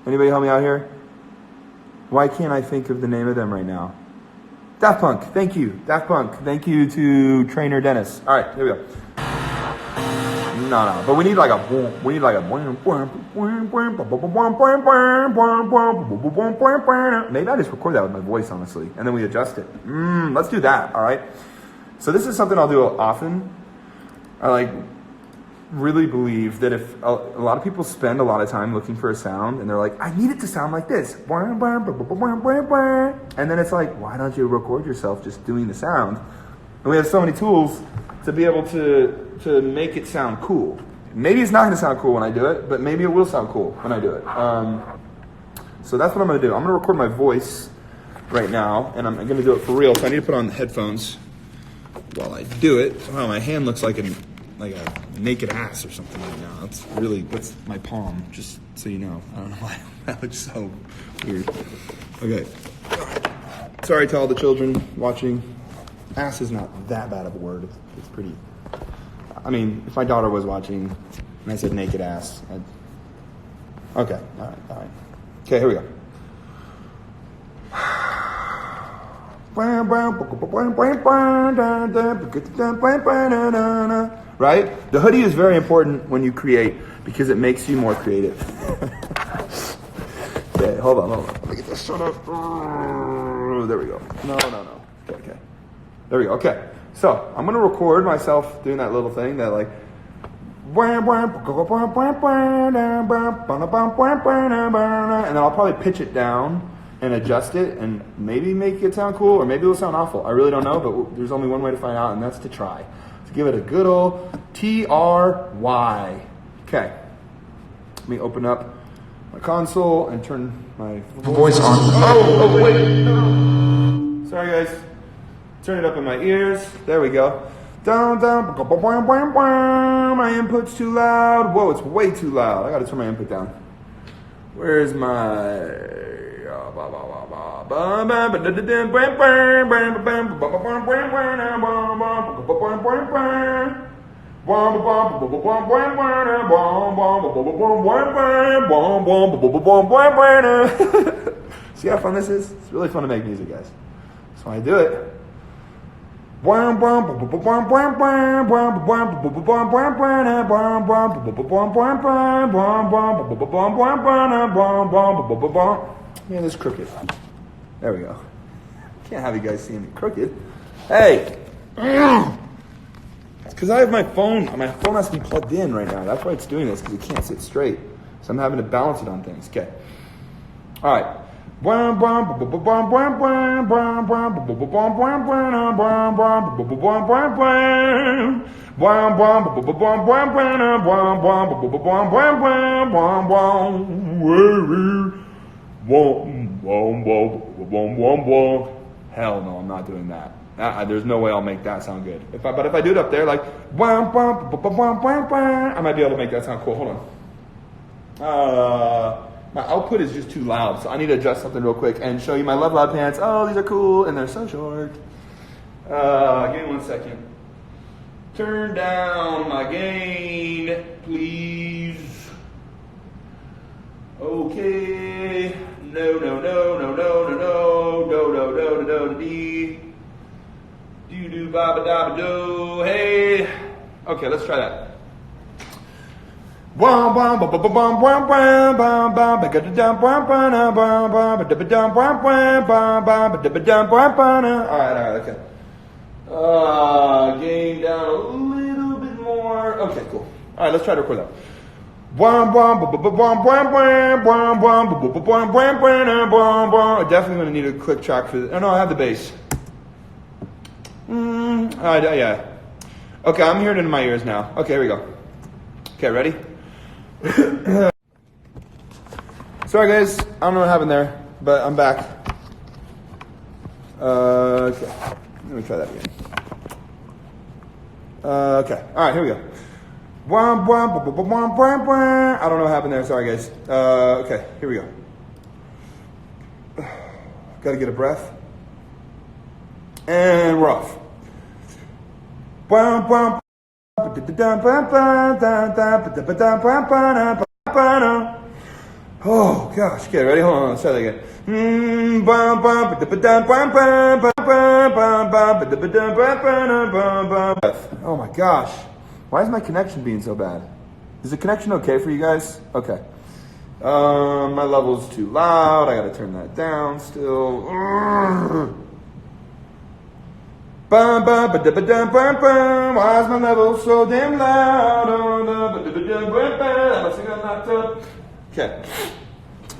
Anybody help me out here? Why can't I think of the name of them right now? Daft Punk. Thank you. Daft Punk. Thank you to trainer Dennis. All right, here we go. No. But we need like a maybe I just record that with my voice, honestly, and then we adjust it. Let's do that, all right? So this is something I'll do often. I really believe that if a lot of people spend a lot of time looking for a sound and they're like, I need it to sound like this. And then it's like, why don't you record yourself just doing the sound? And we have so many tools to be able to make it sound cool. Maybe it's not going to sound cool when I do it, but maybe it will sound cool when I do it. So that's what I'm going to do. I'm going to record my voice right now, and I'm going to do it for real. So I need to put on the headphones while I do it. Wow, my hand looks like a naked ass or something right now. That's my palm, just so you know. I don't know why that looks so weird. Okay. Sorry to all the children watching. Ass is not that bad of a word. It's pretty. I mean, if my daughter was watching and I said naked ass, okay, all right. Okay, here we go. Right? The hoodie is very important when you create because it makes you more creative. Okay, hold on. Let me get this shut up. There we go. No. Okay. There we go. Okay. So I'm gonna record myself doing that little thing that like. And then I'll probably pitch it down and adjust it and maybe make it sound cool or maybe it'll sound awful. I really don't know, but there's only one way to find out, and that's to try. So give it a good old TRY. Okay. Let me open up my console and turn my voice on. Oh, wait. No. Sorry, guys. Turn it up in my ears. There we go. Down. My input's too loud. Whoa, it's way too loud. I gotta turn my input down. Where's my... See how fun this is? It's really fun to make music, guys. So I do it. Man, this is crooked. There we go. Can't have you guys seeing me crooked. Hey! It's because I have my phone. My phone has to be plugged in right now. That's why it's doing this, because it can't sit straight. So I'm having to balance it on things. Okay. All right. Hell no, I'm not doing that. There's no way I'll make that sound good. But if I do it up there, like, I might be able to make that sound cool. Hold on. My output is just too loud, so I need to adjust something real quick and show you my Love Loud pants. Oh, these are cool, and they're so short. Give me 1 second. Turn down my gain, please. Okay. No. Dee. Do ba ba da ba do. Hey. Okay, let's try that. All right, okay. Gain down a little bit more. Okay, cool. All right, let's try to record that. Definitely going to need a click track for this. Oh, no, I have the bass. Yeah. Okay, I'm hearing it in my ears now. Okay, here we go. Okay, ready? Sorry guys, I don't know what happened there, but I'm back. Okay, let me try that again. Okay, alright, here we go. I don't know what happened there, sorry guys. Okay, here we go. Gotta get a breath. And we're off. Oh gosh, okay, ready? Hold on, let's try that again. Oh my gosh. Why is my connection being so bad? Is the connection okay for you guys? Okay. My level's too loud. I gotta turn that down still. Bum, bum, ba, da, ba, dum, bum, bum. Why is my level so damn loud? Okay,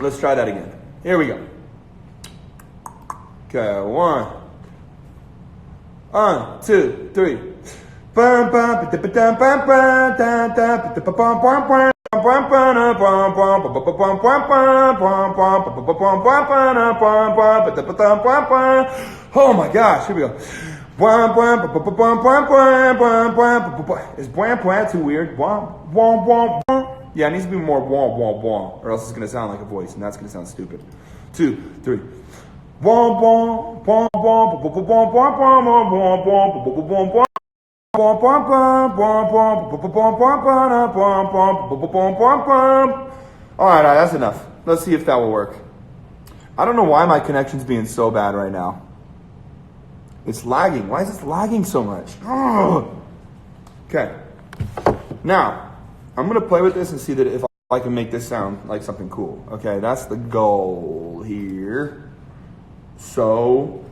let's try that again. Here we go. Okay, 1, 2, 3. Bum, bum, ba, da, ba, dum, bum, bum, da, da, ba, da, ba, bum, bum, bum. Oh my gosh, here we go. Is bwam bwam too weird? Yeah, it needs to be more wah wah wah, or else it's gonna sound like a voice, and that's gonna sound stupid. 2, 3. All right, that's enough. Let's see if that will work. I don't know why my connection's being so bad right now. It's lagging. Why is this lagging so much? Okay. Now, I'm going to play with this and see that if I can make this sound like something cool. Okay, that's the goal here. So,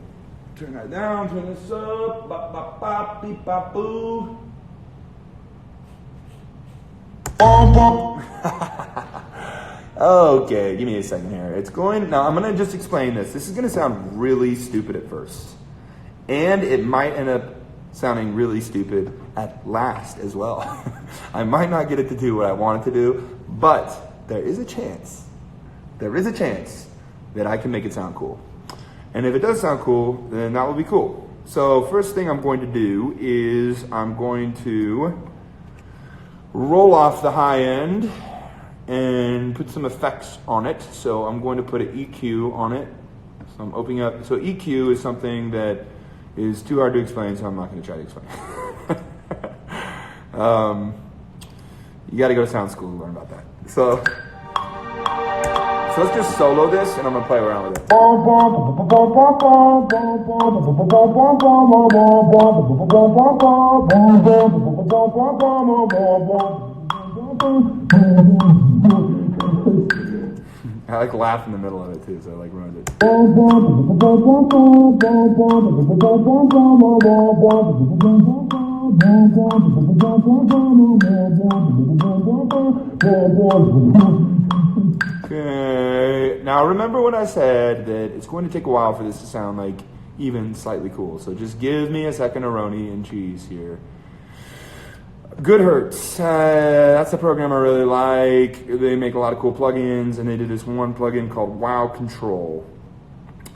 turn that down, turn this up. Bop, bop, bop, beep, bop, boo. Okay, give me a second here. Now I'm going to just explain this. This is going to sound really stupid at first. And it might end up sounding really stupid at last as well. I might not get it to do what I want it to do, but there is a chance that I can make it sound cool. And if it does sound cool, then that will be cool. So first thing I'm going to do is I'm going to roll off the high end and put some effects on it. So I'm going to put an EQ on it. So I'm opening up. So EQ is something that is too hard to explain, so I'm not going to try to explain. You got to go to sound school to learn about that. So let's just solo this, and I'm going to play around with it. I like laugh in the middle of it too, so I like ruined it. Okay, now remember what I said, that it's going to take a while for this to sound like even slightly cool. So just give me a second of Roni and cheese here. Good Hurts, that's a program I really like. They make a lot of cool plugins, and they did this one plugin called Wow Control.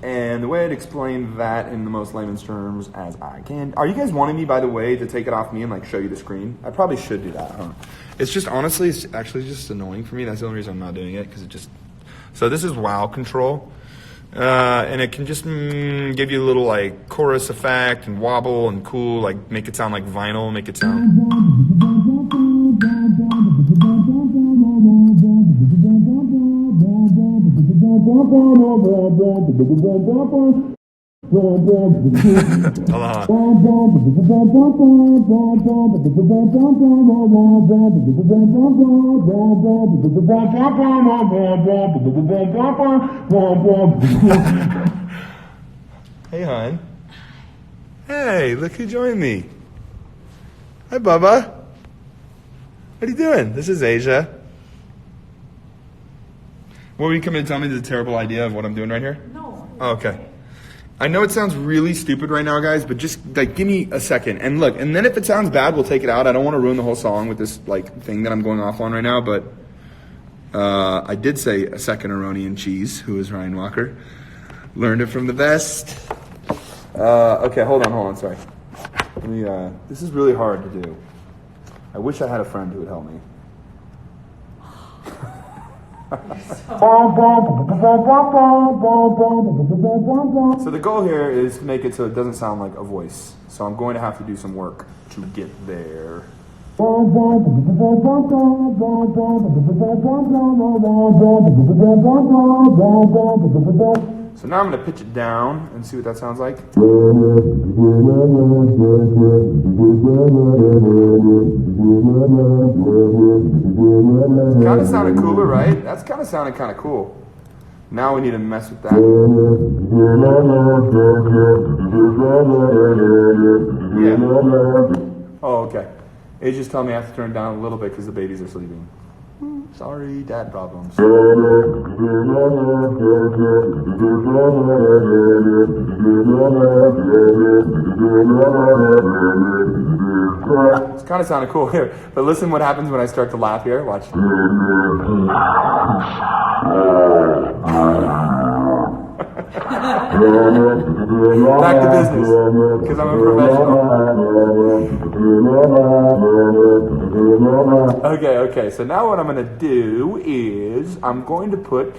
And the way I'd explain that in the most layman's terms as I can. Are you guys wanting me, by the way, to take it off me and like show you the screen? I probably should do that, huh? It's just, honestly, it's actually just annoying for me. That's the only reason I'm not doing it, because it just... So this is Wow Control. And it can just give you a little like chorus effect and wobble and cool, like make it sound like vinyl, make it sound... Hey, hon. Hey, look who joined me. Hi, Bubba. What are you doing? This is Asia. What were you coming to tell me the terrible idea of what I'm doing right here? No. Oh, okay. I know it sounds really stupid right now, guys, but just like give me a second. And look, and then if it sounds bad, we'll take it out. I don't want to ruin the whole song with this like thing that I'm going off on right now, but I did say a second of Roni and cheese, who is Ryan Walker. Learned it from the best. Okay, hold on, sorry. Let me, this is really hard to do. I wish I had a friend who would help me. So the goal here is to make it so it doesn't sound like a voice. So I'm going to have to do some work to get there. So now I'm going to pitch it down and see what that sounds like. Kind of sounded cooler, right? That's kind of sounded kind of cool. Now we need to mess with that. Yeah. Oh, okay. It's just telling me I have to turn it down a little bit because the babies are sleeping. Sorry, dad problems. It's kind of sounding cool here, but listen what happens when I start to laugh here. Watch. Back to business, because I'm a professional. Okay, so now what I'm going to do is I'm going to put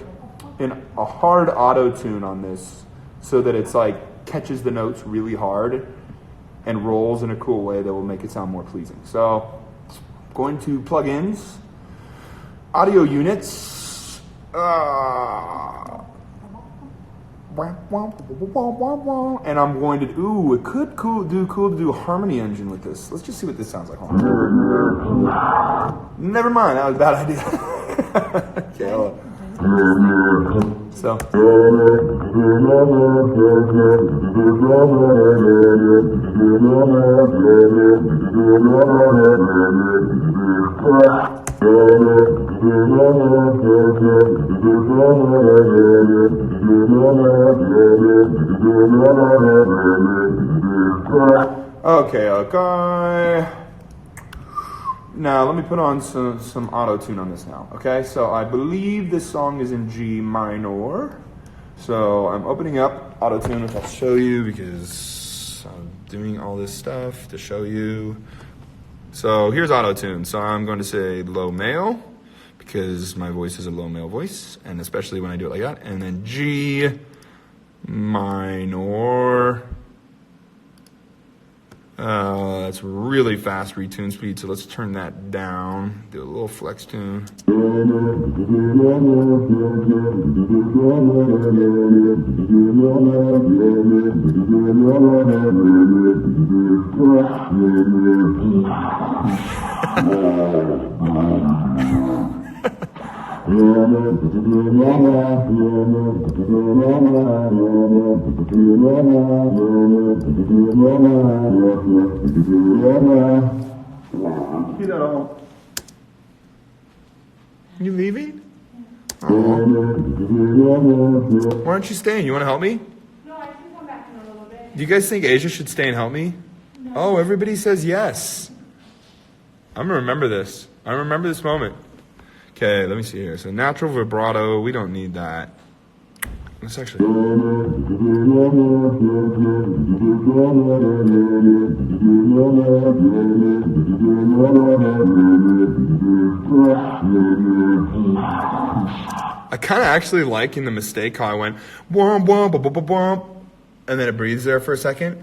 in a hard auto tune on this so that it's like catches the notes really hard and rolls in a cool way that will make it sound more pleasing. So going to plugins, audio units, and I'm going to, it could cool to do a harmony engine with this. Let's just see what this sounds like. Never mind, that was a bad idea. Okay, hold on. So. Okay. Now let me put on some auto-tune on this now. Okay, so I believe this song is in G minor. So I'm opening up auto-tune, which I'll show you because I'm doing all this stuff to show you. So here's auto-tune. So I'm going to say low male because my voice is a low male voice, and especially when I do it like that. And then G minor. That's really fast retune speed, so let's turn that down. Do a little flex tune. You leaving? Oh. Why aren't you staying? You want to help me? No, I can come back in a little bit. Do you guys think Asia should stay and help me? No. Oh, everybody says yes. I'm gonna remember this. I remember this moment. Okay, let me see here. So natural vibrato, we don't need that. Let's actually. I kind of actually like in the mistake how I went womp womp womp womp womp, and then it breathes there for a second.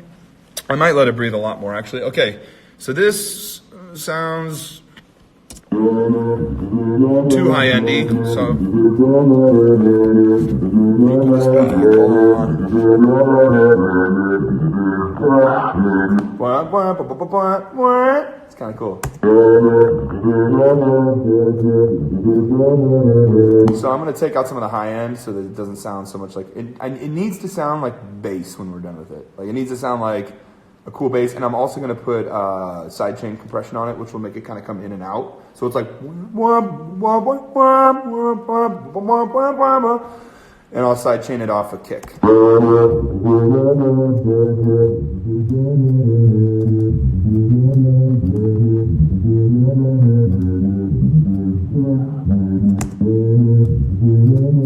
I might let it breathe a lot more actually. Okay, so this sounds too high-endy, so equal this back. Hold on. It's kind of cool. So I'm going to take out some of the high end so that it doesn't sound so much like it needs to sound like bass when we're done with it. Like it needs to sound like a cool bass, and I'm also going to put sidechain compression on it, which will make it kind of come in and out. So it's like, and I'll sidechain it off a kick.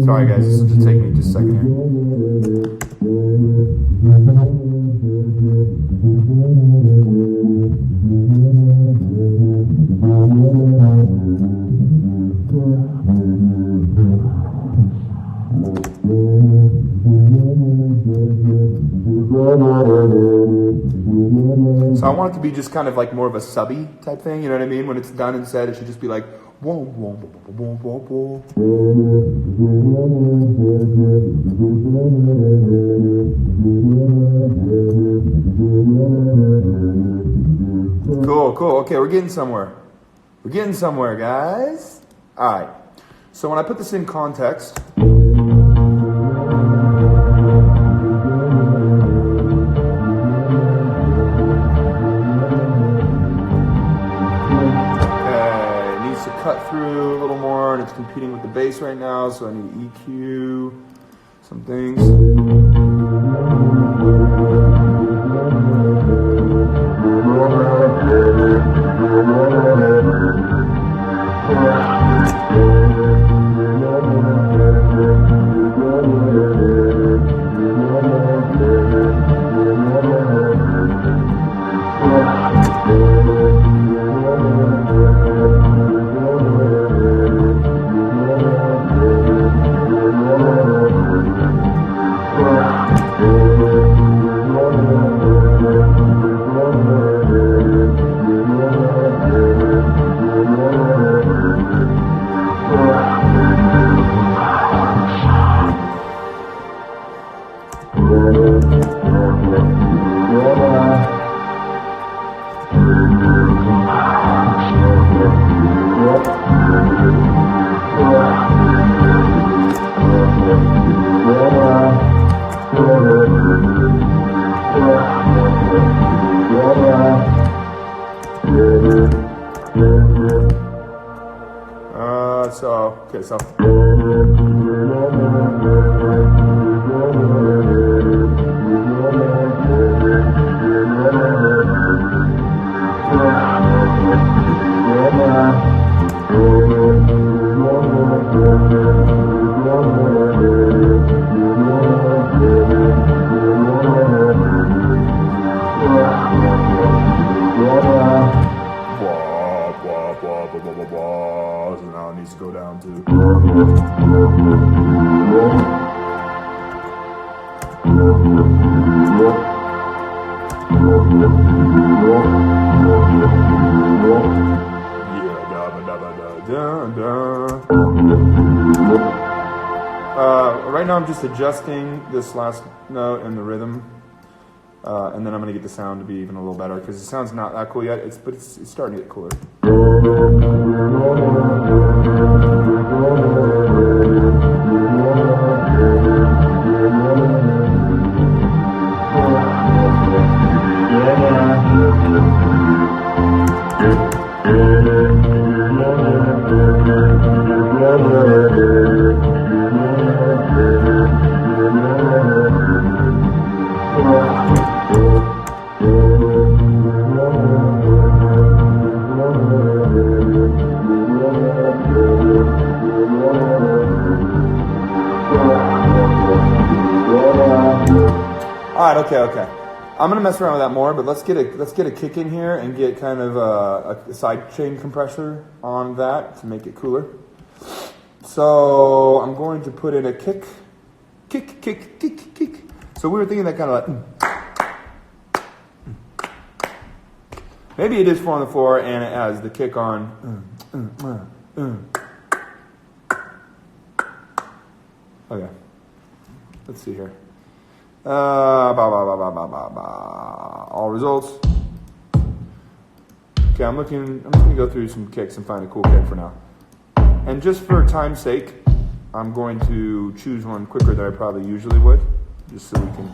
Sorry guys, this will just take me just a second here. So I want it to be just kind of like more of a subby type thing, you know what I mean? When it's done and said, it should just be like, whoa, whoa, whoa, whoa, whoa, whoa. Cool. Okay, we're getting somewhere. We're getting somewhere, guys. All right. So when I put this in context, to cut through a little more, and it's competing with the bass right now, so I need to EQ some things. So now it needs to go down to right now I'm just adjusting this last note and the rhythm, and then I'm going to get the sound to be even a little better, because the sound's not that cool yet, but it's starting to get cooler. Okay. I'm gonna mess around with that more, but let's get a kick in here and get kind of a side chain compressor on that to make it cooler. So I'm going to put in a kick. So we were thinking that kind of like maybe it is 4 on the floor and it has the kick on. Okay, let's see here. All results. Okay, I'm just gonna go through some kicks and find a cool kick for now. And just for time's sake, I'm going to choose one quicker than I probably usually would, just so we can.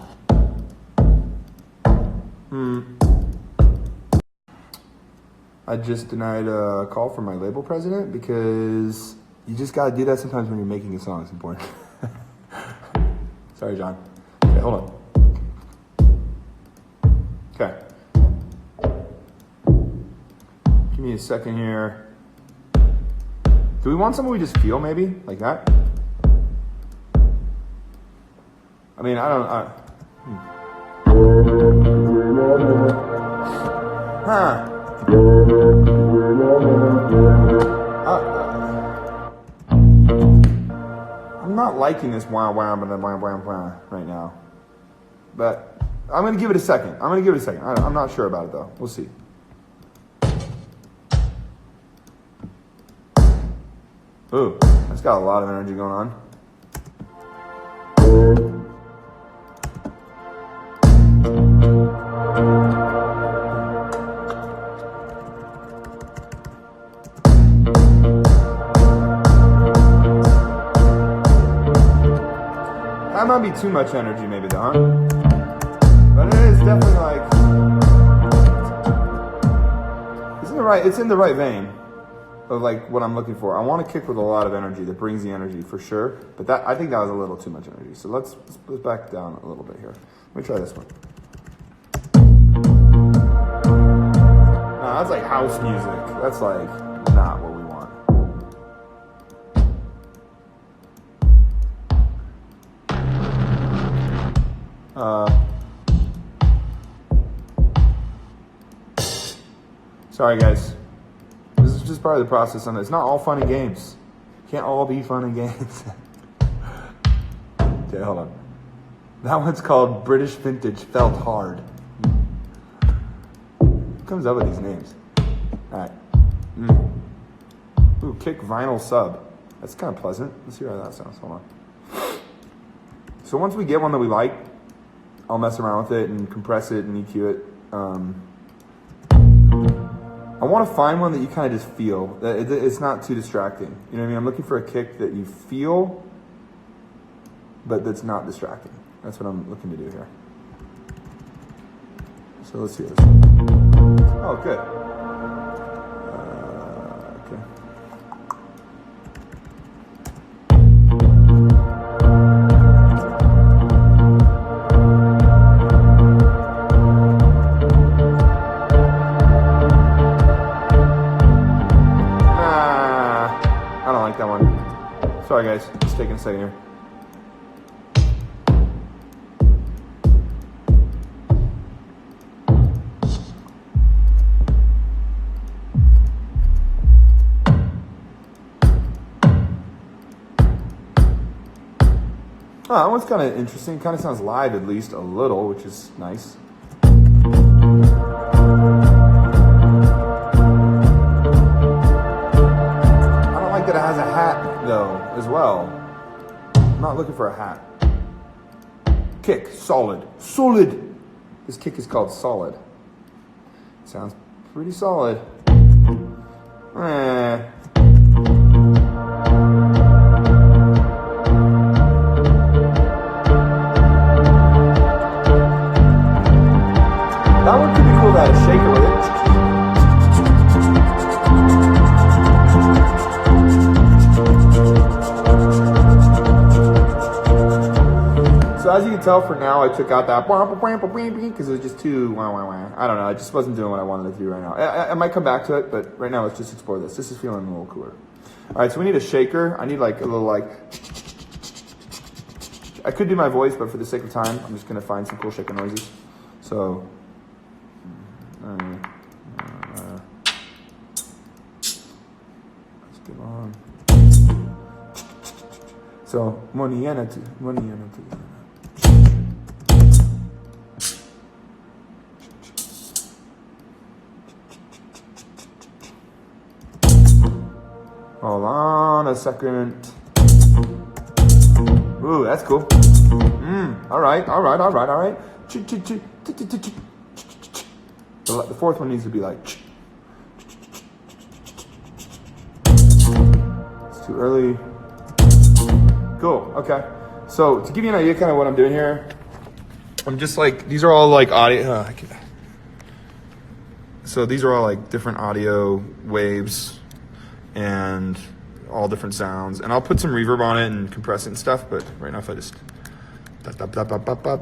I just denied a call from my label president, because you just gotta do that sometimes when you're making a song. It's important. Sorry, John. Okay, hold on. Okay. Give me a second here. Do we want something we just feel, maybe? Like that? I mean, I'm not liking this wow right now. But I'm going to give it a second. I'm not sure about it, though. We'll see. Ooh, that's got a lot of energy going on. might be too much energy maybe though, huh? But it is definitely like, it's in the right vein of like what I'm looking for. I want to kick with a lot of energy that brings the energy for sure, but I think that was a little too much energy. So let's back down a little bit here. Let me try this one. No, that's like house music. That's like not what we want. Sorry guys. This is just part of the process. It's not all fun and games. Can't all be fun and games. Okay, hold on. That one's called British Vintage Felt Hard. Who comes up with these names? Alright. Ooh, kick vinyl sub. That's kind of pleasant. Let's see how that sounds. Hold on. So once we get one that we like, I'll mess around with it and compress it and EQ it. I want to find one that you kind of just feel. That it's not too distracting. You know what I mean? I'm looking for a kick that you feel, but that's not distracting. That's what I'm looking to do here. So let's see this. Oh, good. Okay. I don't like that one. Sorry guys, just taking a second here. Oh, that one's kind of interesting. Kind of sounds live at least a little, which is nice. I don't like that it has a hat though, as well. I'm not looking for a hat. Kick, solid. Solid! This kick is called solid. Sounds pretty solid. That one could be cool to add a shaker with it. So as you can tell, for now, I took out that because it was just too I don't know. I just wasn't doing what I wanted to do right now. I might come back to it, but right now let's just explore this. This is feeling a little cooler. All right, so we need a shaker. I need like a little like. I could do my voice, but for the sake of time, I'm just gonna find some cool shaker noises. So. Let's get on. So money and hold on a second. Ooh, that's cool. All right. The fourth one needs to be like. It's too early. Cool. Okay. So to give you an idea, kind of what I'm doing here, I'm just like, these are all like audio. So these are all like different audio waves and all different sounds, and I'll put some reverb on it and compress it and stuff. But right now, if I just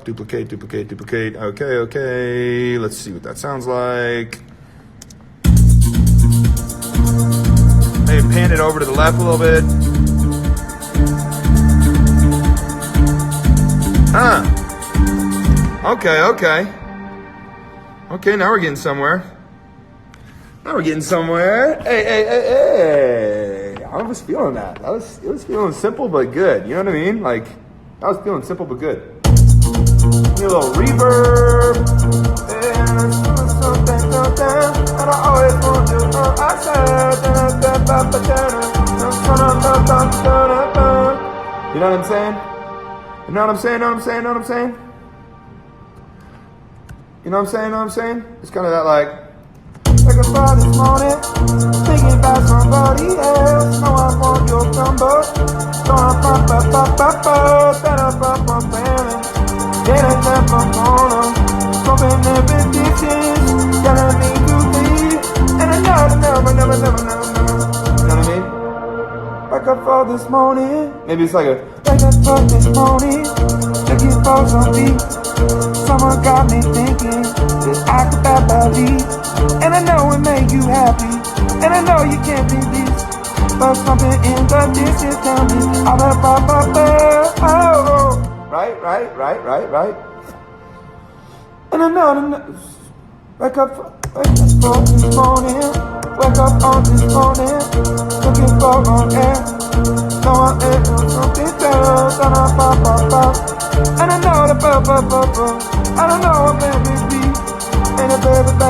duplicate. Okay. Let's see what that sounds like. Maybe pan it over to the left a little bit. Okay, now we're getting somewhere. Hey. I was feeling that. It was feeling simple but good. You know what I mean? Like, I was feeling simple but good. Need a little reverb. And I always want to know. You know what I'm saying? You know what I'm saying? It's kind of that like. Wake up this morning, thinking about somebody else. No, I want your number. up for this morning. Maybe it's like a wake up for this morning. Looking for some beat. Someone got me thinking that I could believe. And I know it make you happy. And I know you can't be this. But something in the dishes tell me I'm a oh. Right. And I know wake up for this morning. Wake up on this morning. Looking for on air. No one air something better than a pop. And I know the pop. I don't know what baby be. And a baby. I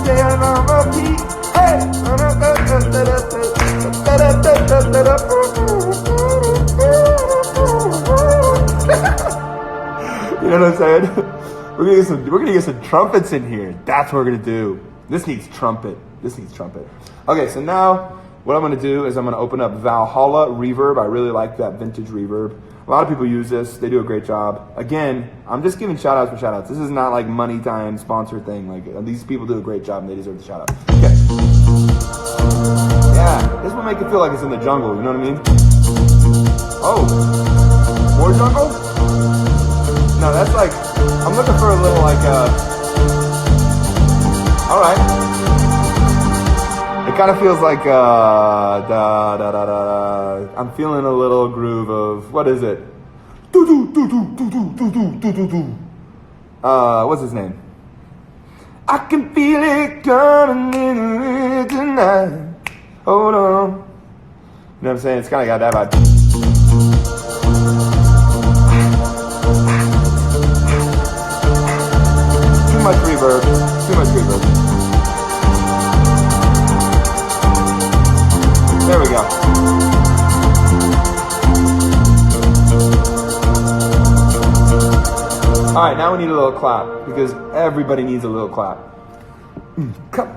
say I know my beat. Hey. You know what I'm saying? We're gonna get some trumpets in here. That's what we're gonna do. This needs trumpet. Okay, so now what I'm gonna do is I'm gonna open up Valhalla Reverb. I really like that vintage reverb. A lot of people use this. They do a great job. Again, I'm just giving shout outs for shout outs. This is not like money time sponsor thing. Like these people do a great job and they deserve the shout out. Okay. Yeah, this will make it feel like it's in the jungle, you know what I mean? Oh, more jungle? No, that's like, I'm looking for a little like, alright. It kind of feels like, I'm feeling a little groove of, what is it? What's his name? I can feel it coming in tonight. Hold on. You know what I'm saying? It's kind of got that vibe. Too much reverb. There we go. All right, now we need a little clap because everybody needs a little clap. Clap.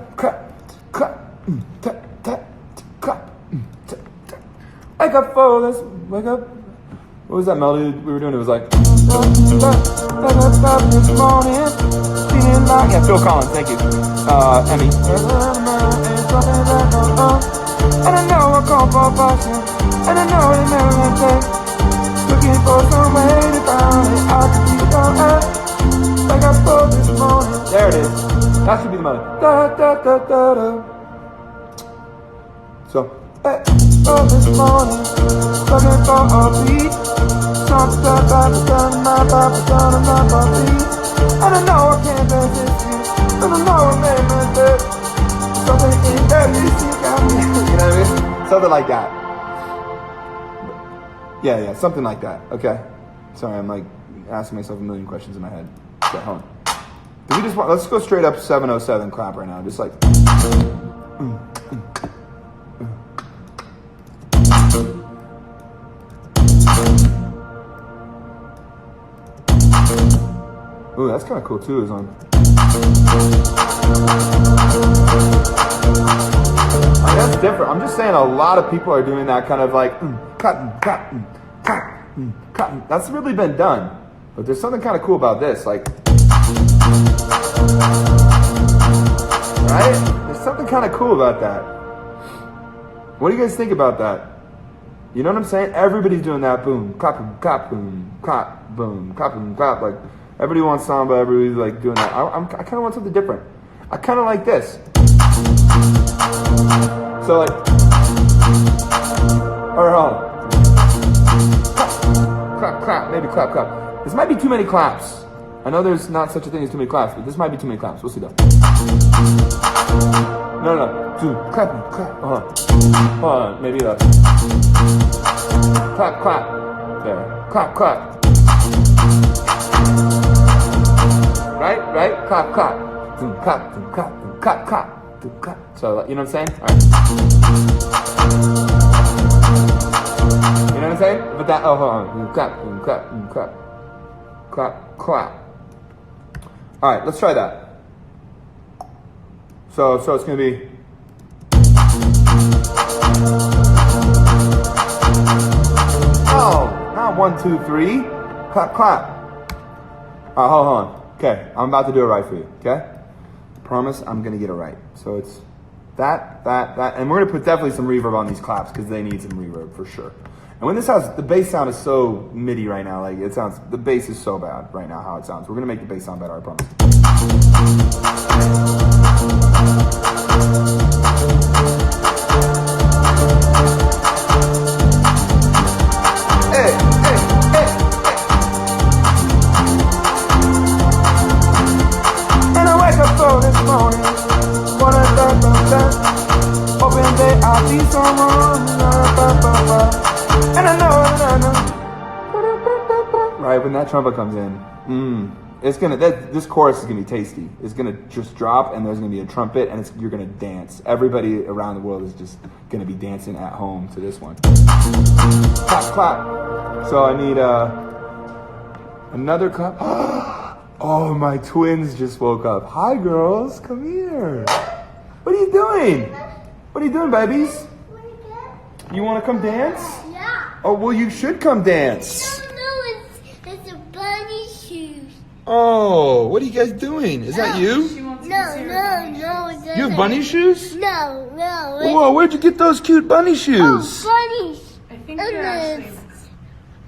Wake up for this. Wake up. What was that melody we were doing? It was like. Wake up this morning. Feeling like. Yeah, Phil Collins. Thank you. Emmy. And I know I come for passion. And I know it never takes. Looking for some way to find it. I can keep on up. Wake up for this morning. There it is. That should be the melody. So, hey, for this morning, looking for a beat. Something about the gun in my body. And I know I can't resist it. And I know it made me dead. Something in that you got me. You know what I mean? Something like that. Yeah, something like that. Okay. Sorry, I'm like asking myself a million questions in my head. Okay, hold on. Let's go straight up 707 clap right now. Just like. Ooh, that's kind of cool too. Is on. That's different. I'm just saying a lot of people are doing that kind of like clap. That's really been done. But there's something kind of cool about this, like, right? There's something kind of cool about that. What do you guys think about that? You know what I'm saying? Everybody's doing that boom, clap, boom, clap, boom, clap, boom, clap. Like everybody wants samba, everybody's like doing that. I kind of want something different. I kind of like this. So like, or clap, maybe clap. This might be too many claps. I know there's not such a thing as too many claps, but this might be too many claps. We'll see though. No. Clap. Hold on, maybe clap. There. Clap. Right? Clap. Clap. So, you know what I'm saying? All right. You know what I'm saying? But that, hold on. Clap. All right, let's try that. So it's going to be. Oh, not 1, 2, 3. Clap. All right, hold on. Okay, I'm about to do it right for you, okay? Promise I'm going to get it right. So it's That, and we're gonna put definitely some reverb on these claps because they need some reverb for sure. And when this has, the bass sound is so MIDI right now, like it sounds, the bass is so bad right now how it sounds. We're gonna make the bass sound better, I promise. Hey, hey, hey, hey. And I wake up so this morning, hoping that I'll be someone. And I know. Right, when that trumpet comes in, it's gonna, this chorus is gonna be tasty. It's gonna just drop and there's gonna be a trumpet and you're gonna dance. Everybody around the world is just gonna be dancing at home to this one. Clap, clap. So I need another clap. Oh, my twins just woke up. Hi girls, come here. What are you doing? What are you doing, babies? You wanna come dance? Yeah. Oh, well, you should come dance. No, it's a bunny shoes. Oh, what are you guys doing? Is that you? No. You have bunny shoes? No. Whoa, where'd you get those cute bunny shoes? Oh, bunnies. I think they're actually,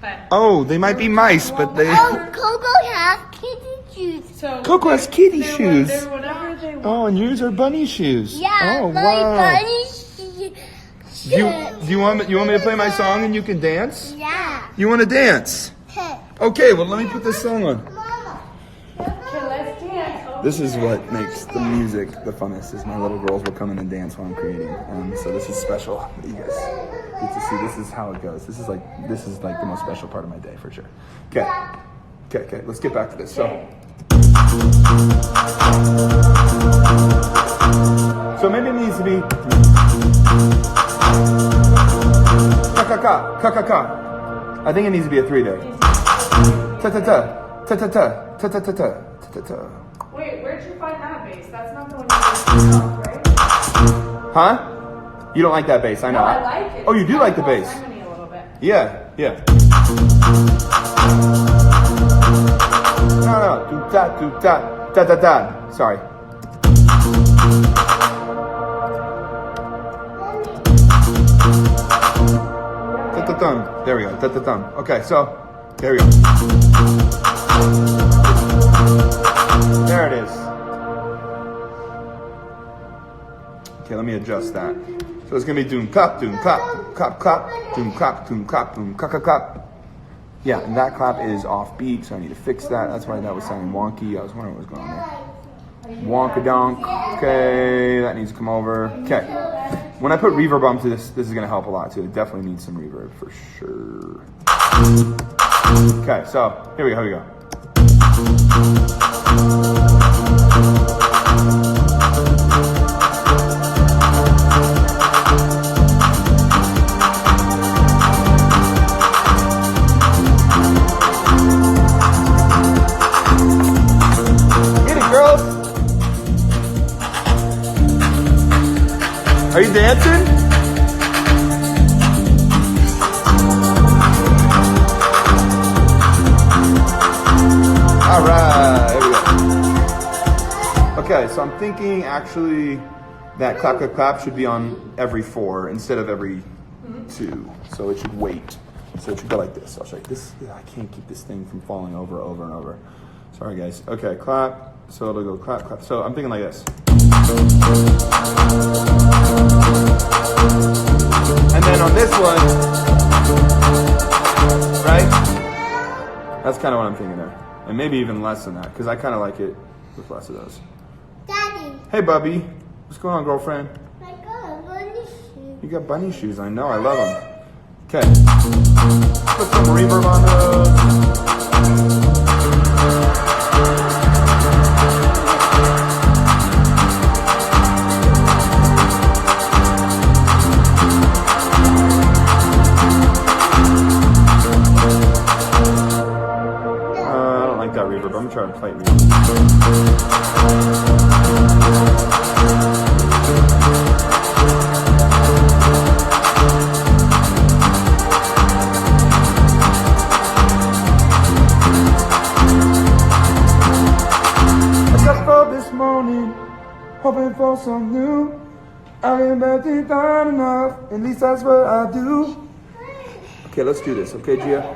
but Oh, they might be mice, but they... Oh, Coco has kitty shoes. so Coco has kitty they're shoes. They're whatever they want. Oh, and yours are bunny shoes. Yeah, Oh, my wow. bunny shoes. Do you want me to play my song and you can dance? Yeah. You want to dance? Okay, well, let me put this song on. Mama. Okay, let's dance. Oh, This is what makes the music the funnest, is my little girls will come in and dance while I'm creating. So this is special. You guys get to see, this is how it goes. This is like the most special part of my day for sure. Okay, let's get back to this. So maybe it needs to be ka. I think it needs to be a 3-day. Ta. wait, where'd you find that bass? That's not the one you did yourself, right? Huh? You don't like that bass, I know. No, I like it. Oh, you do It's like the kind of bass? harmony a little bit. Yeah. No. Da. Sorry. Da-da-dum. There we go. Da-da-dum. Okay, so there we go. There it is. Okay, let me adjust that. So it's gonna be doom clap, doom clap, doom clap, doom clap, doom clap, doom clap. Yeah, and that clap is off beat, so I need to fix that. That's why that was sounding wonky. I was wondering what was going on there. Wonkadonk. Okay, that needs to come over. Okay. When I put reverb onto this is gonna help a lot too. It definitely needs some reverb for sure. Okay, so here we go. Are you dancing? All right, here we go. Okay, so I'm thinking actually that clap should be on every 4 instead of every 2. So it should wait. So it should go like this. I'll show you this. I can't keep this thing from falling over and over. Sorry guys. Okay, clap. So it'll go clap. So I'm thinking like this. And then on this one, right? That's kind of what I'm thinking there. And maybe even less than that, because I kind of like it with less of those. Daddy. Hey, Bubby. What's going on, girlfriend? I got a bunny shoe. You got bunny shoes. I know. I love them. Okay. Put some reverb on those. I'm gonna try to play reverb. I ain't been thought enough. At least that's what I do. Okay, let's do this. Okay, Gia?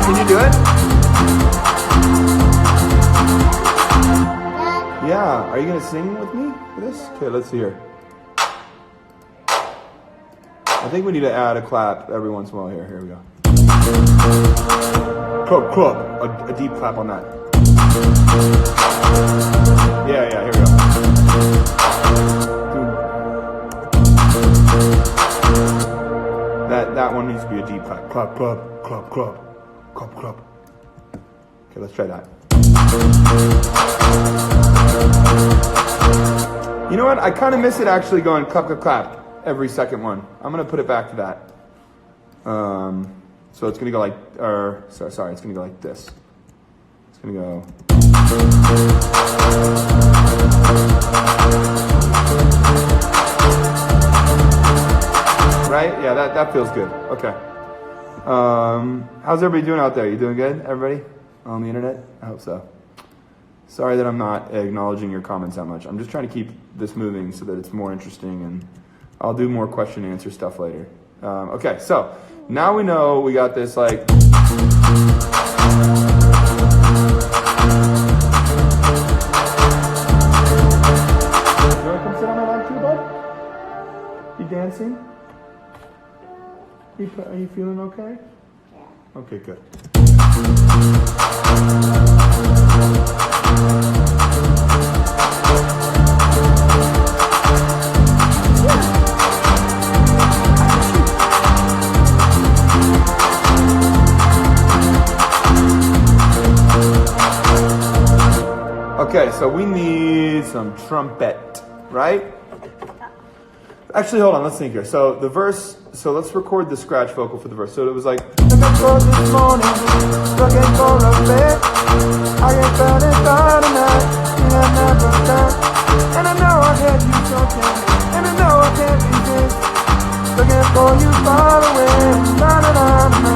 Can you do it? Yeah. Are you gonna sing with me for this? Okay, let's hear. I think we need to add a clap every once in a while here. Here we go. Clap. A deep clap on that. Yeah, here we go. That one needs to be a deep clap. Clap. Okay, let's try that. You know what? I kind of miss it actually going clap every second one. I'm gonna put it back to that. So it's gonna go like, sorry, it's gonna go like this. It's gonna go. Right? Yeah, that feels good. Okay. How's everybody doing out there? You doing good, everybody? On the internet? I hope so. Sorry that I'm not acknowledging your comments that much. I'm just trying to keep this moving so that it's more interesting, and I'll do more question and answer stuff later. Okay, so now we know we got this like. You wanna come sit on my lap too, bud? You dancing? Are you feeling okay? Yeah. Okay, good. Okay, so we need some trumpet, right? Actually, hold on, let's think here. So the verse, so let's record the scratch vocal for the verse. So it was like, looking for this morning, looking for a bit. I ain't found it by tonight, you have never done. And I know I had you something, and I know I can't resist. Looking for you far away, na-na-na-na-na.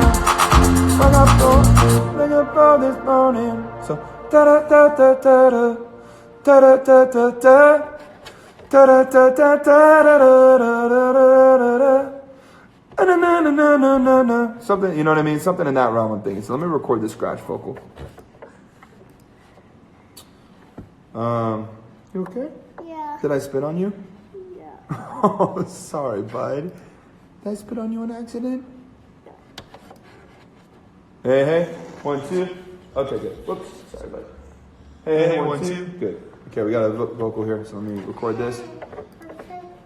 Looking for this morning. So, da-da-da-da-da-da, da-da-da-da-da. Something, you know what I mean? Something in that realm I'm thinking. So let me record this scratch vocal. You okay? Yeah. Did I spit on you? Yeah. Oh, sorry, bud. Did I spit on you on accident? Hey. 1, 2. Okay, good. Whoops. Sorry, bud. Hey, 1, 2. Good. Okay, we got a vocal here, so let me record this.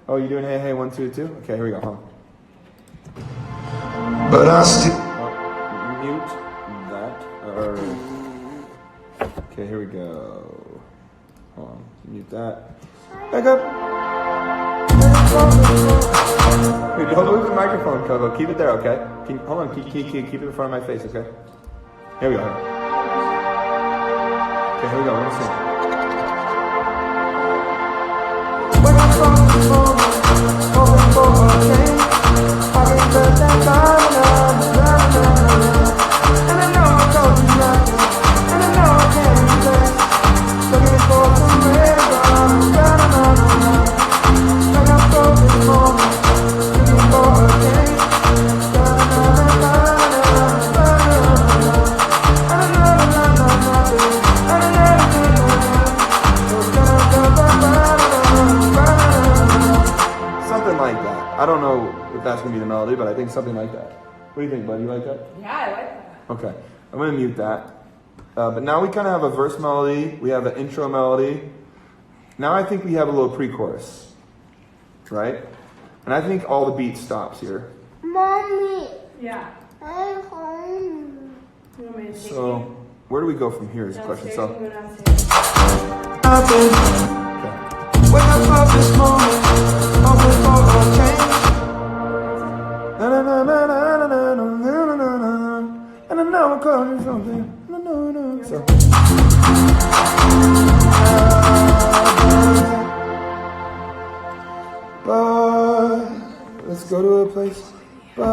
Oh, you doing hey, 1, 2, 2? Okay, here we go, huh? But I still... mute that. Okay, here we go. Hold on, mute that. Back up. Hey, don't move the microphone, Coco. Keep it there, okay? Hold on, keep it in front of my face, okay? Here we go. Okay, here we go, let's sing. I don't know if that's going to be the melody, but I think something like that. What do you think, bud? You like that? Yeah, I like that. Okay. I'm going to mute that. But now we kind of have a verse melody. We have an intro melody. Now I think we have a little pre-chorus. Right? And I think all the beat stops here. Mommy. Yeah. I'm home. You want me to take So, you? where do we go from here is the question. Downstairs, So, you go downstairs. okay. Wake up this morning, hoping for a change. let's go to a place. But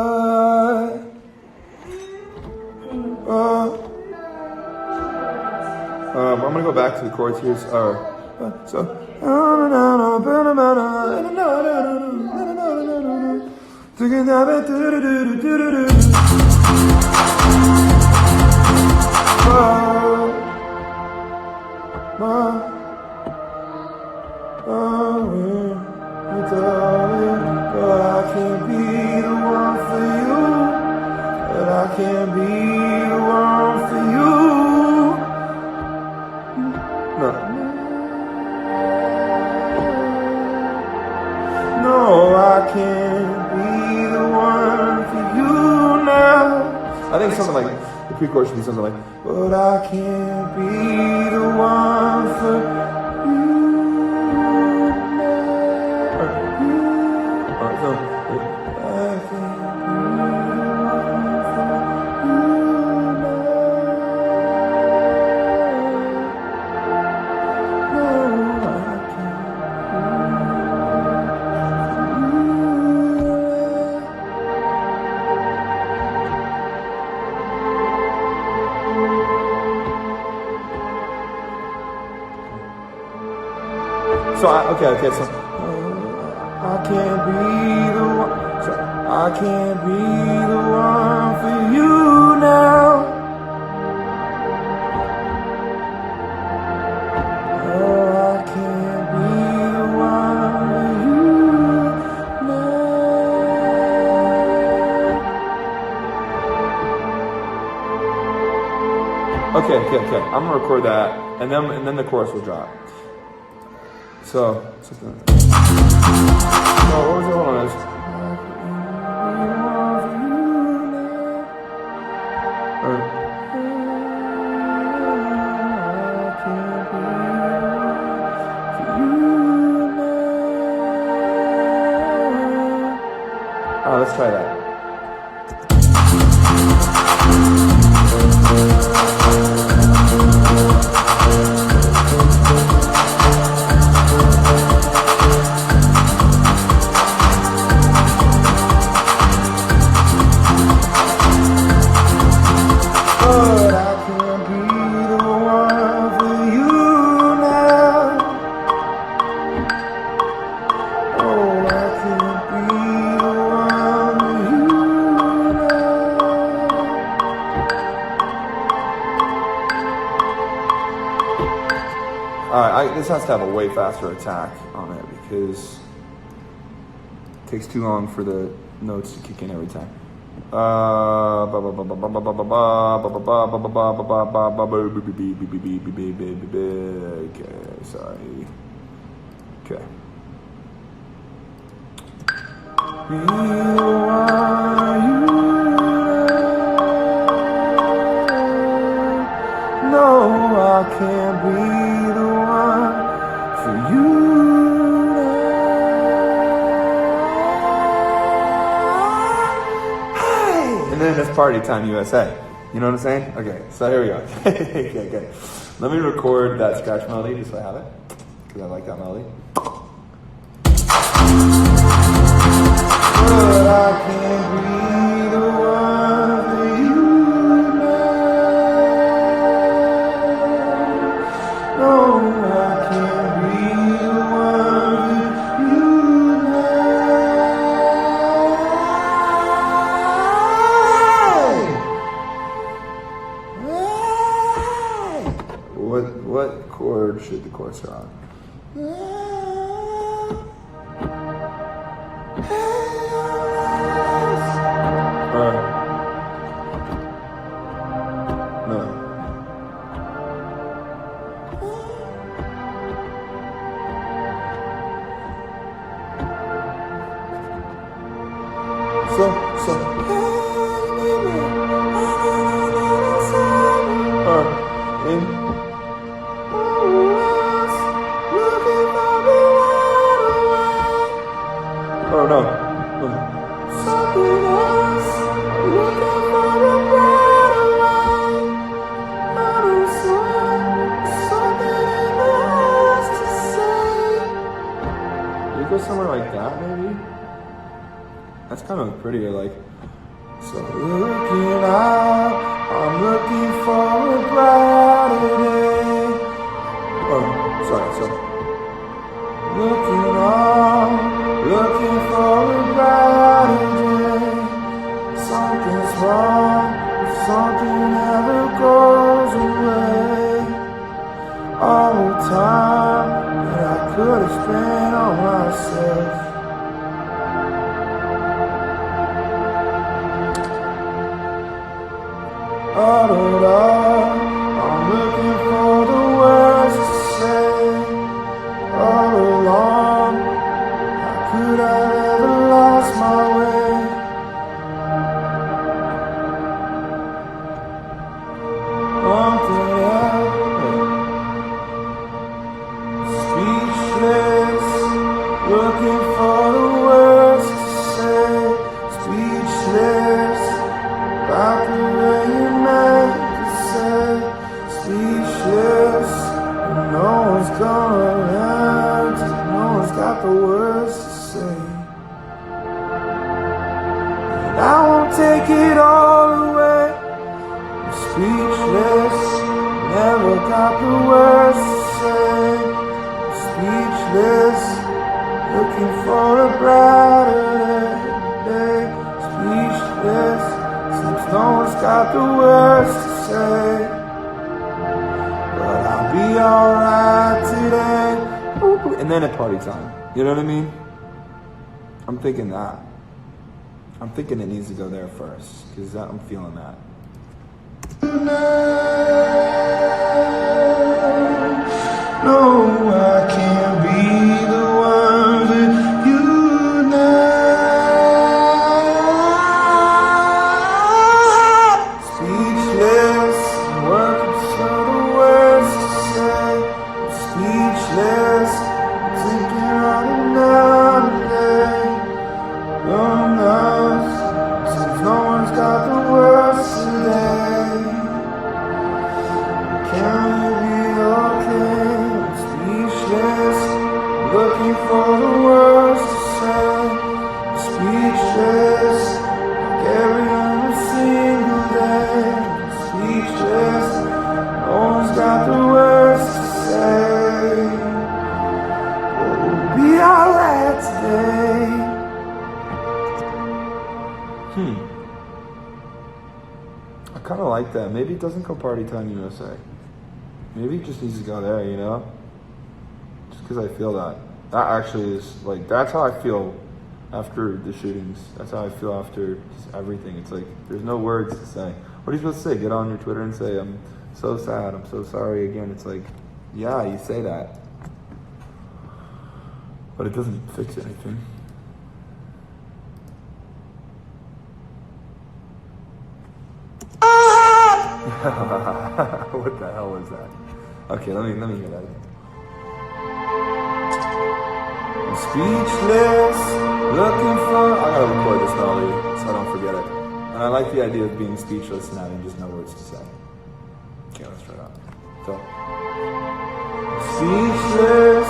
I'm gonna go back to the chords here. So. But I can't be the one for you. But I can't be the one for you. No. No, I can't be the one for you now. I think something like the pre-chorus should be something like, but I can't be the one for you now. I can't be the one for you now. No, I can't. So so I can't be the one. So I can't be the one for you now. Oh, I can't be the one for you now. Okay. I'm gonna record that, and then the chorus will drop. So something. So what was the other one? Let's try that. This has to have a way faster attack on it because it takes too long for the notes to kick in every time. Okay, sorry. Okay. No, I can't be the one for you now. Hey! And then it's party time USA. You know what I'm saying? Okay, so here we go. Okay. Let me record that scratch melody just so I have it, because I like that melody. But I can't be the one for you now. No, I can't be the one for you now. What chord should the chorus are on? No. So. In. Oh no. Something else, looking for a brighter light. Something else to say. You go somewhere like that, maybe? That's kind of prettier, like. So looking out, I'm looking for a brighter day. Oh, sorry. Looking on, looking for a brighter day. Something's wrong, if something never goes away. All the time that I could have spent on myself. All along, I'm looking for the words to say. All along, how could I ever lost my way? Something speechless, looking for the words to say. Speechless, about the way you make it say. Speechless, and no one's gonna answer, no one's got the words to say. And I won't take it all away. I'm speechless, never got the words to say. I'm speechless, looking for a brighter day. Speechless, since no one's got the words to say. But I'll be alright today. Ooh, and then at party time. You know what I mean? I'm thinking that. I'm thinking it needs to go there first, because I'm feeling that. No, I can't be the one that you know. Speechless, working for the words to say. I'm speechless, thinking on another day. Oh no, since no one's got the words today. Can we be okay? I'm speechless, looking for the words to say. I'm speechless, like every other single day. I'm speechless, no one's got the words to say. But we'll be alright today. I kind of like that. Maybe it doesn't go Party Time USA. Maybe it just needs to go there, you know? Just because I feel that. That actually is, like, that's how I feel after the shootings. That's how I feel after just everything. It's like, there's no words to say. What are you supposed to say? Get on your Twitter and say, I'm so sad, I'm so sorry again. It's like, yeah, you say that. But it doesn't fix anything. What the hell was that? Okay, let me hear that again. I'm speechless, looking for. I gotta record this melody so I don't forget it. And I like the idea of being speechless and having just no words to say. Okay, let's try it out. So, speechless,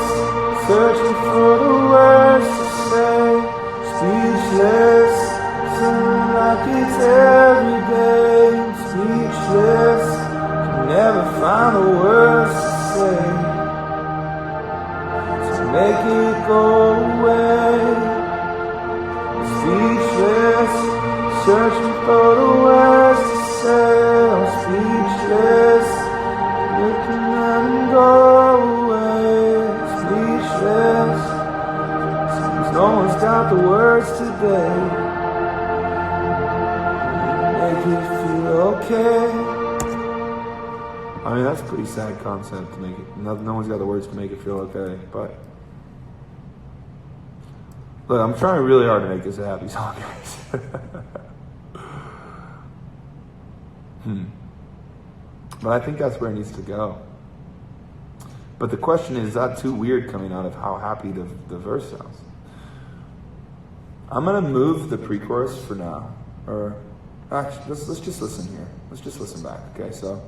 searching for the words to say. Speechless, feeling like it's every day. Speechless, can never find the words to say to make it go away. Speechless, searching for the words to say. I'm speechless, looking at them go away. Speechless, since no one's got the words today. Make it feel okay. I mean, that's a pretty sad concept to make it. No one's got the words to make it feel okay, but look, I'm trying really hard to make this a happy song, guys. But I think that's where it needs to go. But the question is that too weird coming out of how happy the verse sounds? I'm gonna move the pre-chorus for now, or actually, let's just listen here. Let's just listen back. Okay, so.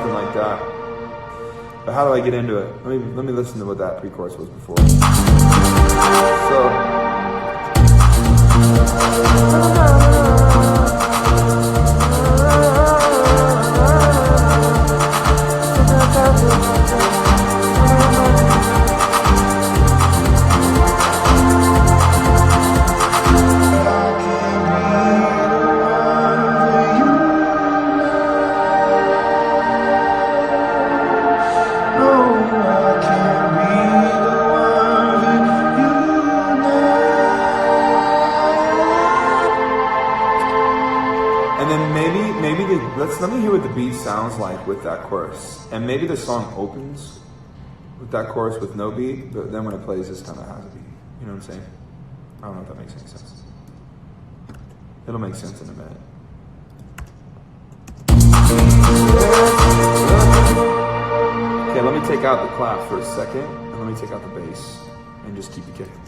something like that. But how do I get into it? Let me listen to what that pre-chorus was before. Let me hear what the beat sounds like with that chorus. And maybe the song opens with that chorus with no beat, but then when it plays, this kind of has a beat. You know what I'm saying? I don't know if that makes any sense. It'll make sense in a minute. Okay, let me take out the clap for a second, and let me take out the bass, and just keep it kicking.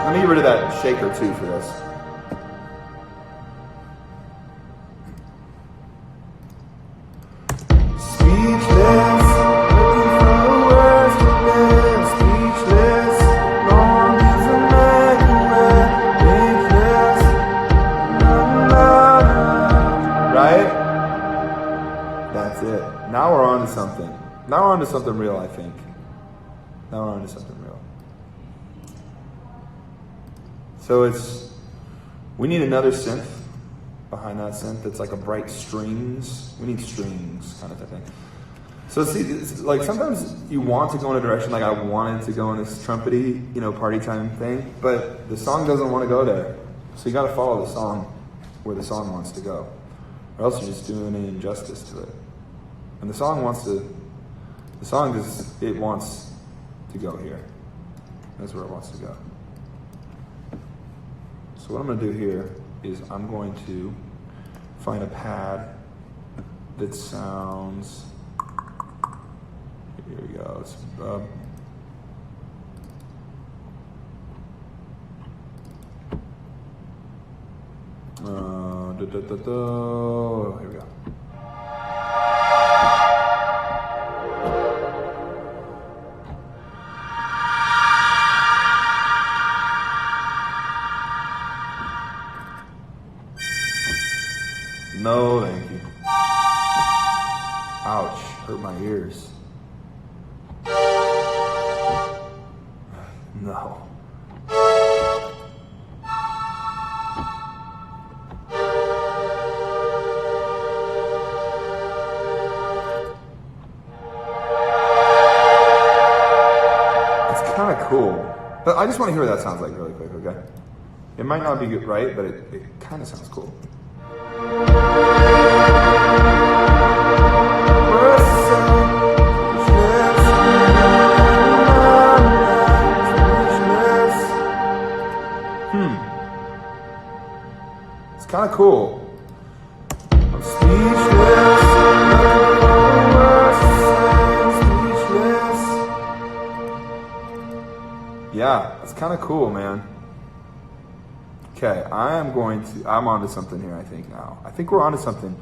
Let me get rid of that shaker too for this. Speechless, looking for the words to live. Speechless, long as a speechless, right? That's it. Now we're on to something. Now we're on to something real, I think. Now we're on to something real. So we need another synth behind that synth that's like a bright strings. We need strings kind of thing. So it's like sometimes you want to go in a direction, like I wanted to go in this trumpety, party time thing, but the song doesn't want to go there. So you got to follow the song where the song wants to go, or else you're just doing an injustice to it. And the song wants to go here. That's where it wants to go. So what I'm going to do here is I'm going to find a pad that sounds, here we go, it's, here we go. No, thank you. Ouch, hurt my ears. No. It's kind of cool. But I just want to hear what that sounds like really quick, okay? It might not be good, right? But it kind of sounds cool. It's kind of cool. I'm speechless. Yeah, it's kind of cool, man. Okay, I'm onto something here, I think now. I think we're onto something.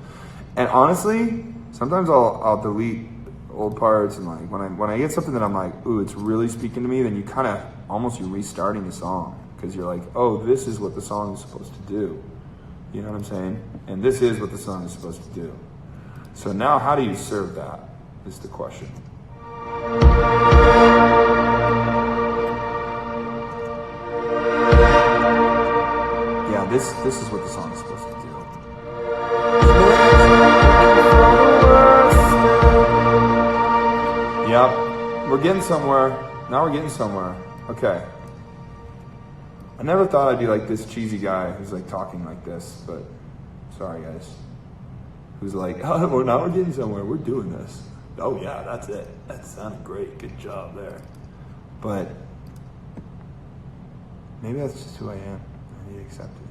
And honestly, sometimes I'll delete old parts, and like when I get something that I'm like, ooh, it's really speaking to me, then you kind of almost you're restarting the song, because you're like, oh, this is what the song is supposed to do. You know what I'm saying? And this is what the song is supposed to do. So now how do you serve that is the question. This is what the song is supposed to do. Yep, we're getting somewhere. Now we're getting somewhere. Okay. I never thought I'd be like this cheesy guy who's like talking like this, but sorry guys. Who's like, oh, well, now we're getting somewhere. We're doing this. Oh yeah, that's it. That sounded great. Good job there. But maybe that's just who I am. I need to accept it.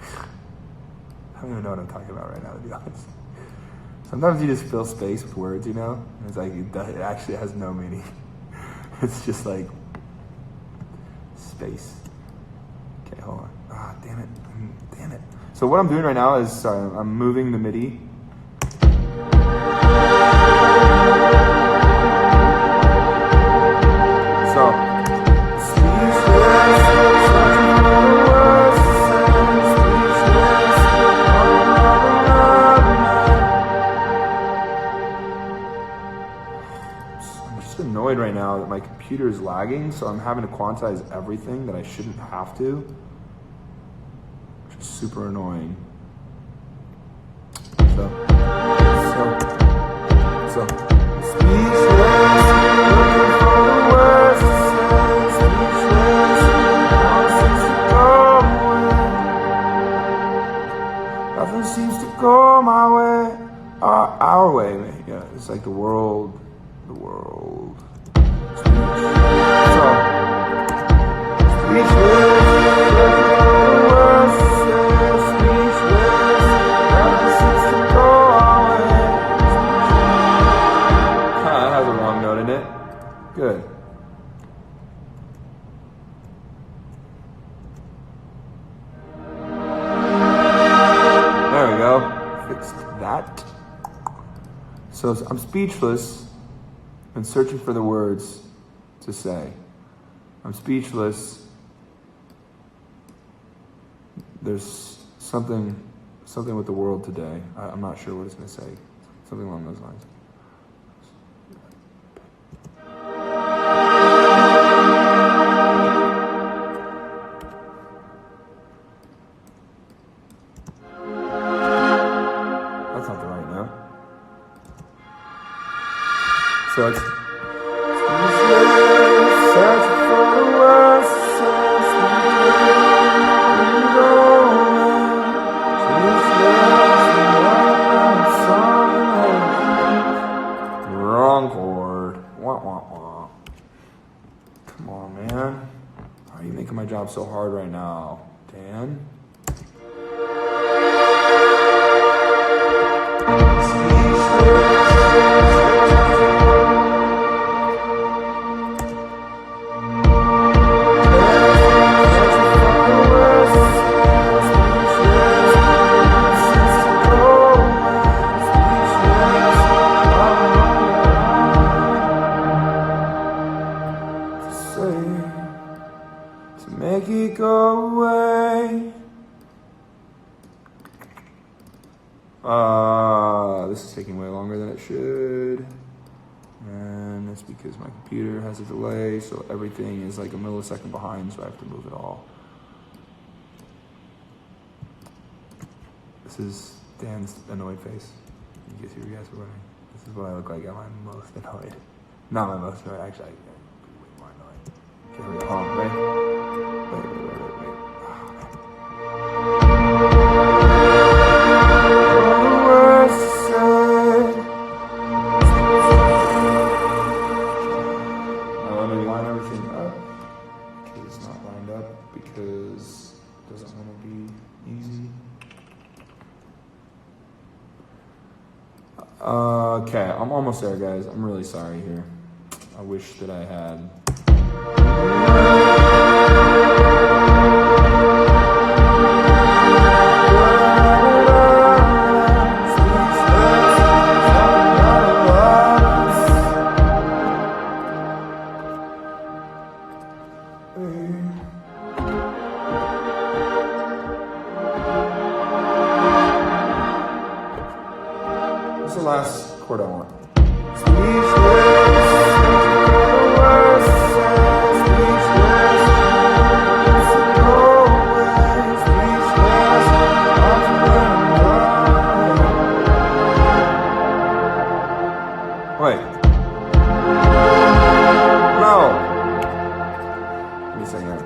I don't even know what I'm talking about right now, to be honest. Sometimes you just fill space with words, And it's like, it actually has no meaning. It's just like space. Okay, hold on. Ah, damn it. Damn it. So what I'm doing right now is I'm moving the MIDI. So, I'm just annoyed right now that my computer is lagging, so I'm having to quantize everything that I shouldn't have to, which is super annoying. So, speechless, looking for the words to say, speechless, all seems to go away. Nothing seems to go my way, our way, yeah, it's like the world. Good. There we go. Fixed that. So I'm speechless and searching for the words to say. I'm speechless. There's something with the world today. I'm not sure what it's going to say. Something along those lines. So it's wrong chord. Wah, wah, wah. Come on, man. Why are you making my job so hard right now, Dan? Make it go away. This is taking way longer than it should. And that's because my computer has a delay, so everything is like a millisecond behind, so I have to move it all. This is Dan's annoyed face. In case you guys were wondering. This is what I look like at my most annoyed. Not my most annoyed, actually. I'm way more annoyed. Okay, here we go. Hold on, wait. Wait. Let me line everything up. Okay, it's not lined up because it doesn't want to be easy. Okay, I'm almost there, guys. I'm really sorry here. I wish that I had. What's the last chord I want? Wait. No. Let me sing that.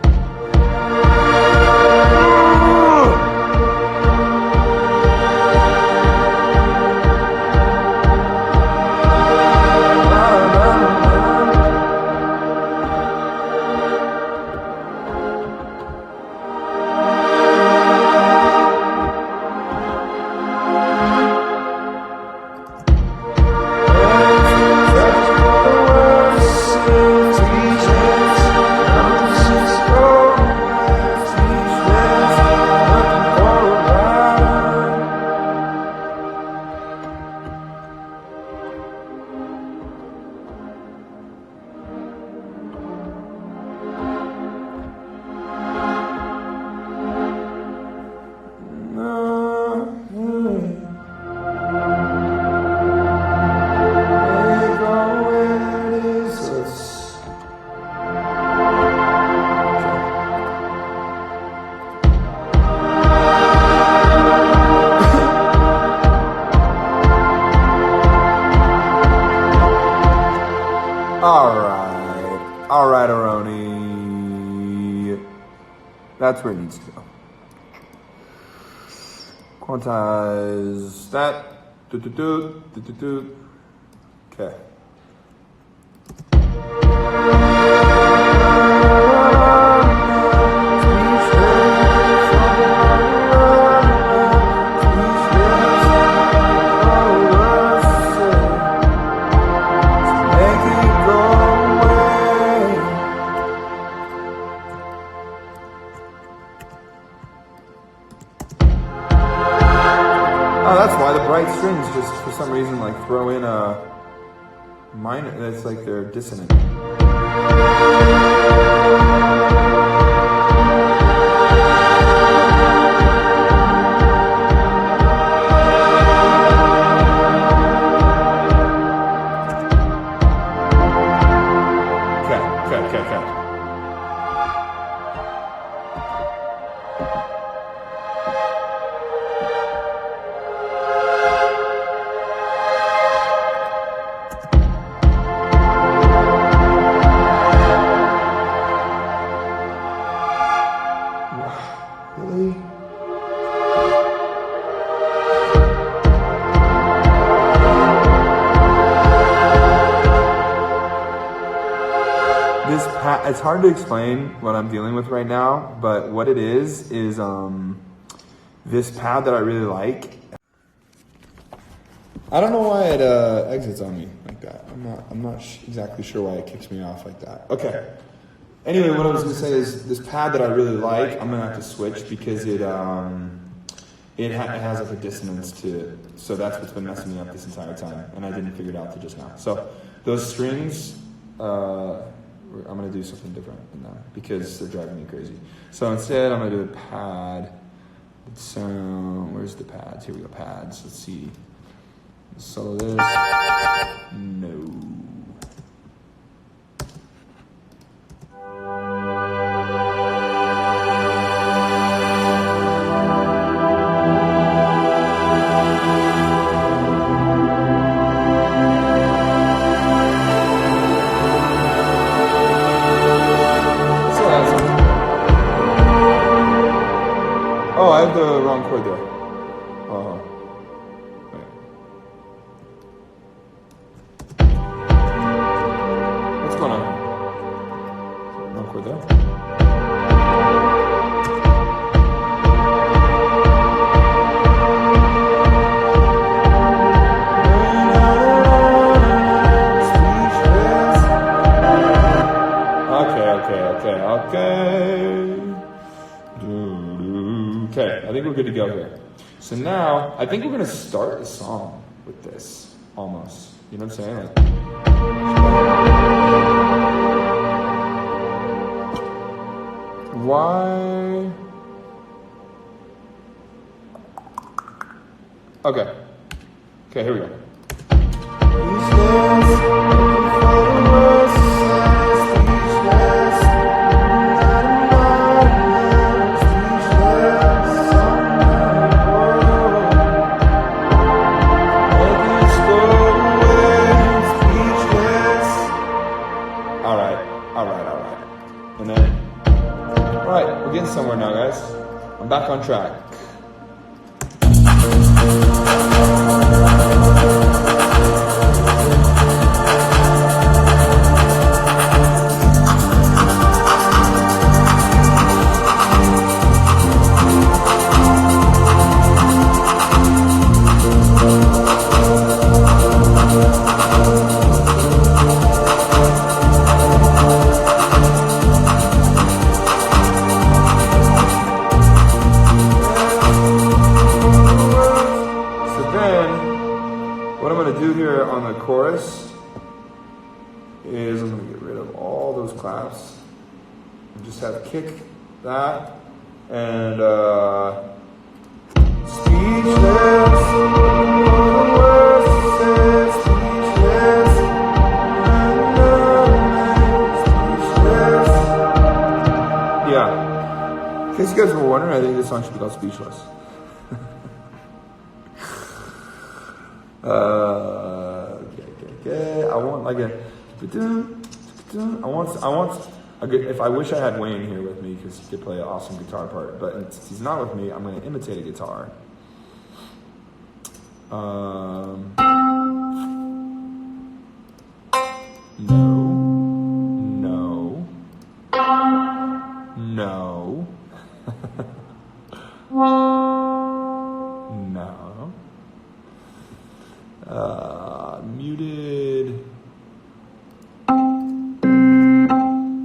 All right, Aroni. That's where it needs to go. Quantize that. Okay. Strings just for some reason like throw in a minor that's like they're dissonant. Okay. It's hard to explain what I'm dealing with right now, but what it is this pad that I really like. I don't know why it exits on me like that. I'm not exactly sure why it kicks me off like that. Okay. Anyway, what I was gonna say is this pad that I really like, I'm gonna have to switch because it has like a dissonance to it. So that's what's been messing me up this entire time, and I didn't figure it out till just now. So those strings. I'm going to do something different than that because they're driving me crazy. So instead, I'm going to do a pad. So where's the pads? Here we go, pads. Let's see. Solo this. No. Oh, I have the wrong chord there. Wait. What's going on? Wrong chord there. Okay, I think we're good to go here. So now, I think we're going to start the song with this, almost. You know what I'm saying? Like, why? Okay, here we go. Somewhere now, guys. I'm back on track. Chorus is I'm going to get rid of all those claps and just have kick that and speechless, yeah. In case you guys were wondering, I think this song should be called Speechless. Okay. I want like a If I wish I had Wayne here with me because he could play an awesome guitar part, but since he's not with me, I'm going to imitate a guitar. No. Muted.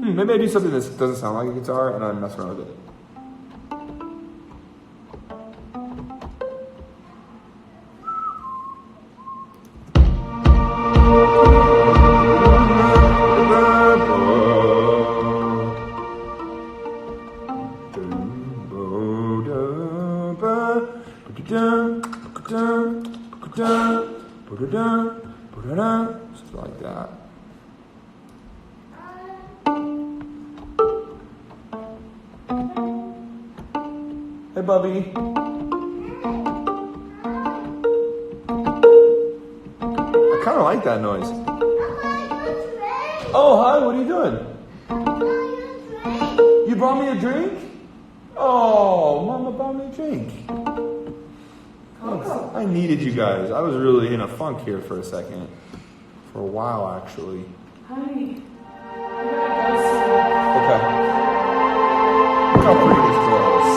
Maybe I do something that doesn't sound like a guitar and I mess around with it. Something like that. Hey, Bubby. I kind of like that noise. Oh, hi, what are you doing? You brought me a drink? Oh, Mama brought me a drink. Thanks. I needed you guys. I was really in a funk here for a second. For a while, actually. Honey. Okay. Look how pretty this girl is.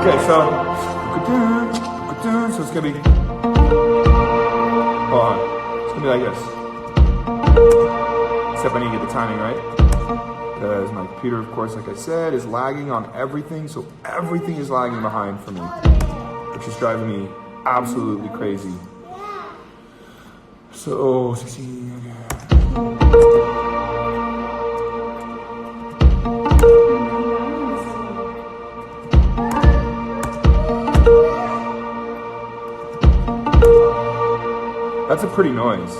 Okay, so it's gonna be. Hold on. It's gonna be like this. Except I need to get the timing right. Because my computer, of course, like I said, is lagging on everything. So everything is lagging behind for me. Which is driving me absolutely crazy. So, 16, okay. That's a pretty noise.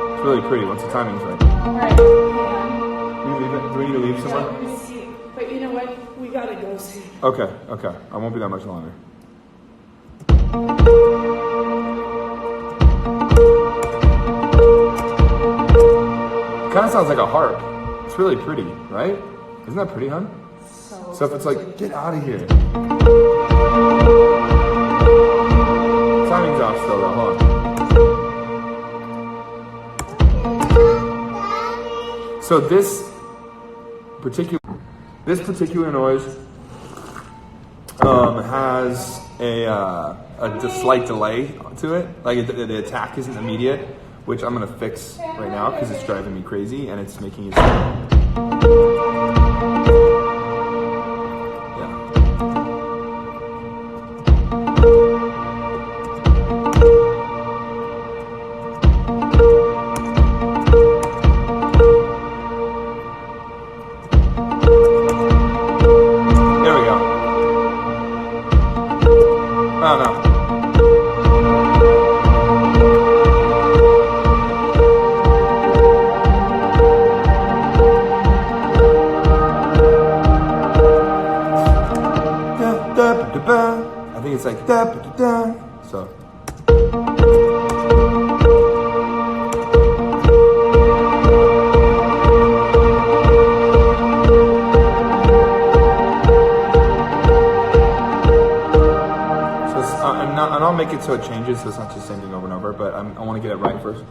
It's really pretty once the timing's right. Alright. Do we need to leave somewhere? Let me see. But you know what? We gotta go soon. Okay. I won't be that much longer. Kind of sounds like a harp. It's really pretty, right? Isn't that pretty, hon? So if it's like, get out of here. Timing's off still though, hold on. So this particular noise has a slight delay to it. Like the attack isn't immediate, which I'm gonna fix right now because it's driving me crazy and it's making it. I think it's like da da da. So. And I'll make it so it changes, so it's not just the same thing over and over. But I want to get it right first.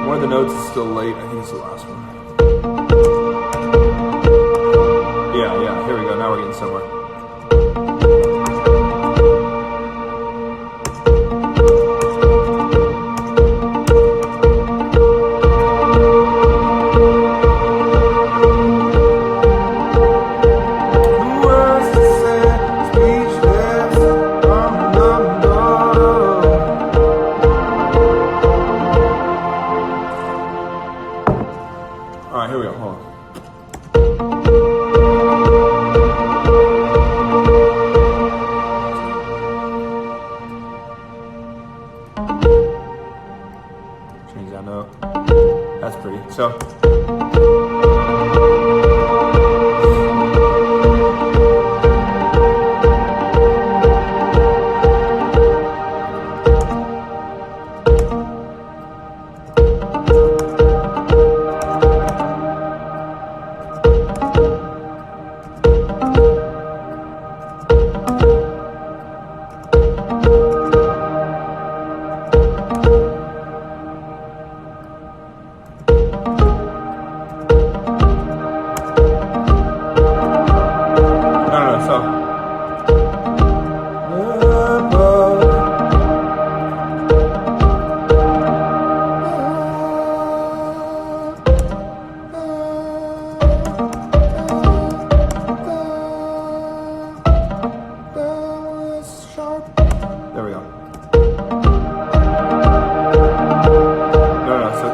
One of the notes is still late. I think it's the last one. Yeah, here we go. Now we're getting somewhere. down note. That's pretty. So. There we go. No, so.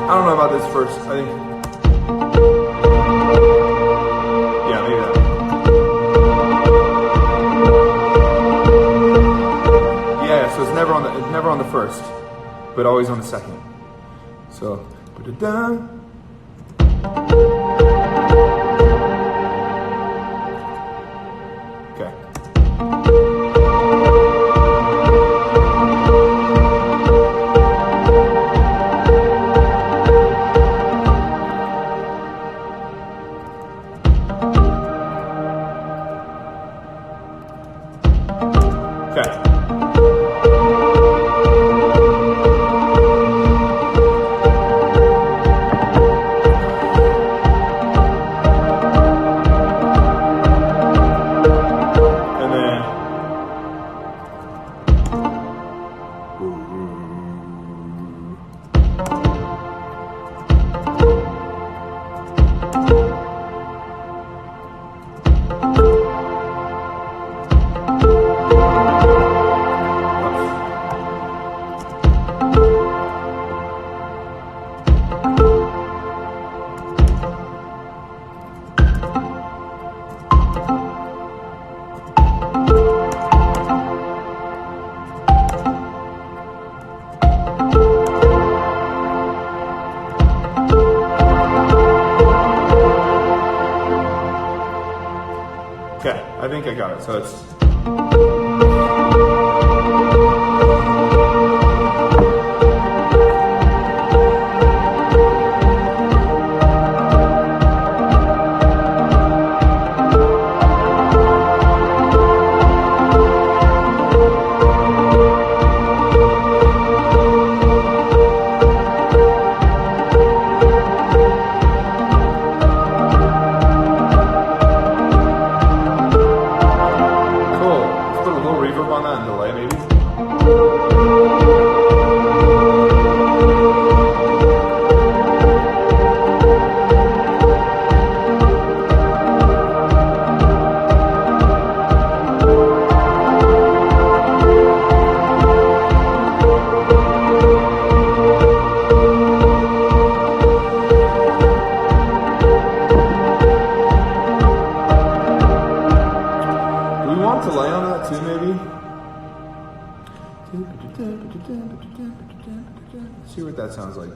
I don't know about this first. I think. Yeah, maybe that. Yeah, so it's never on the first, but always on the second. So put it down. Okay. Okay. Okay, I think I got it. So it's. Delay on that too, maybe. See what that sounds like.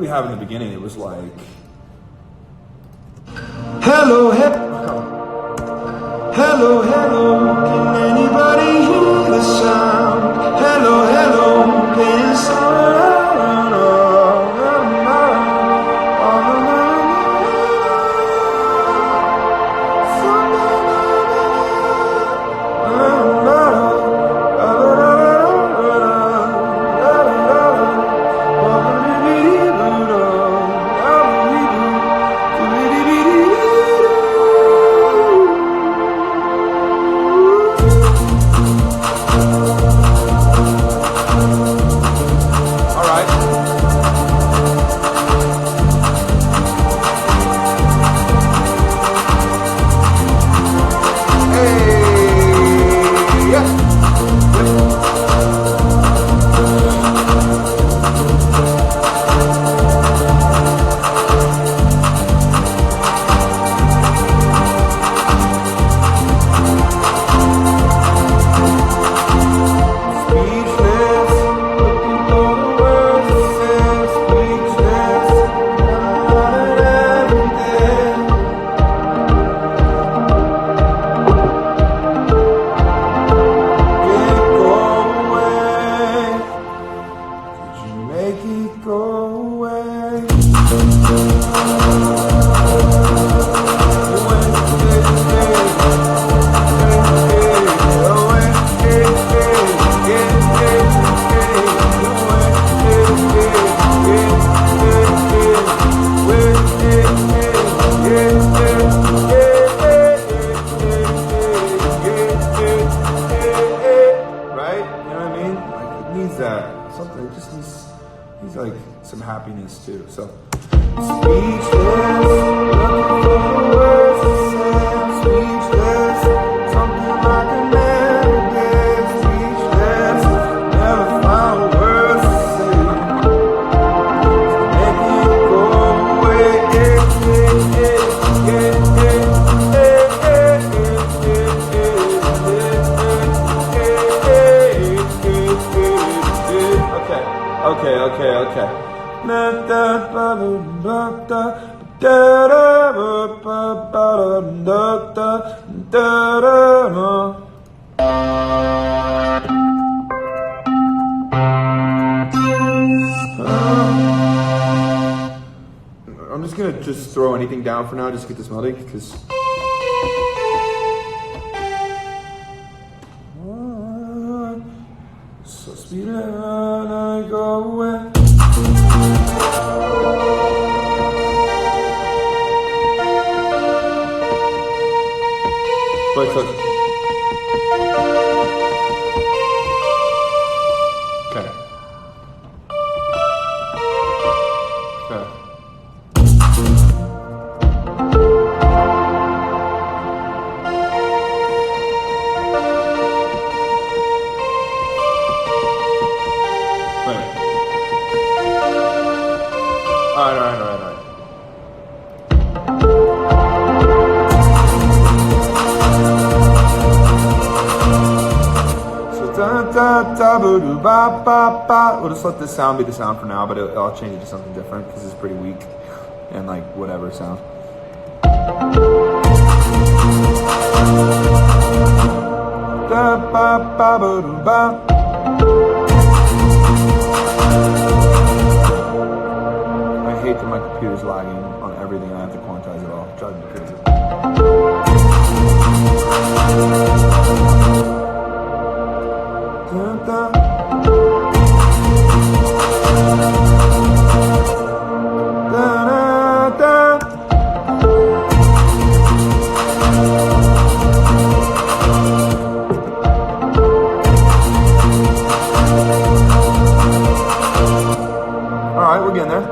we have in the beginning, it was like, hello, hello, hello, can anybody hear the sound? Hello, hello, can someone some happiness too. So speechless, looking for the words to say. Speechless, something like a melody. Speechless, never found words to say. Make it go away. Okay. I'm just gonna throw anything down for now, just to get this melody, because so sweet and I go away. Wait, so okay. Alright. We'll just let this sound be the sound for now, but I'll change it to something different because it's pretty weak and like whatever sound. I hate that my computer's lagging on everything. I have to quantize it all. It drives me crazy. Alright, we're getting there.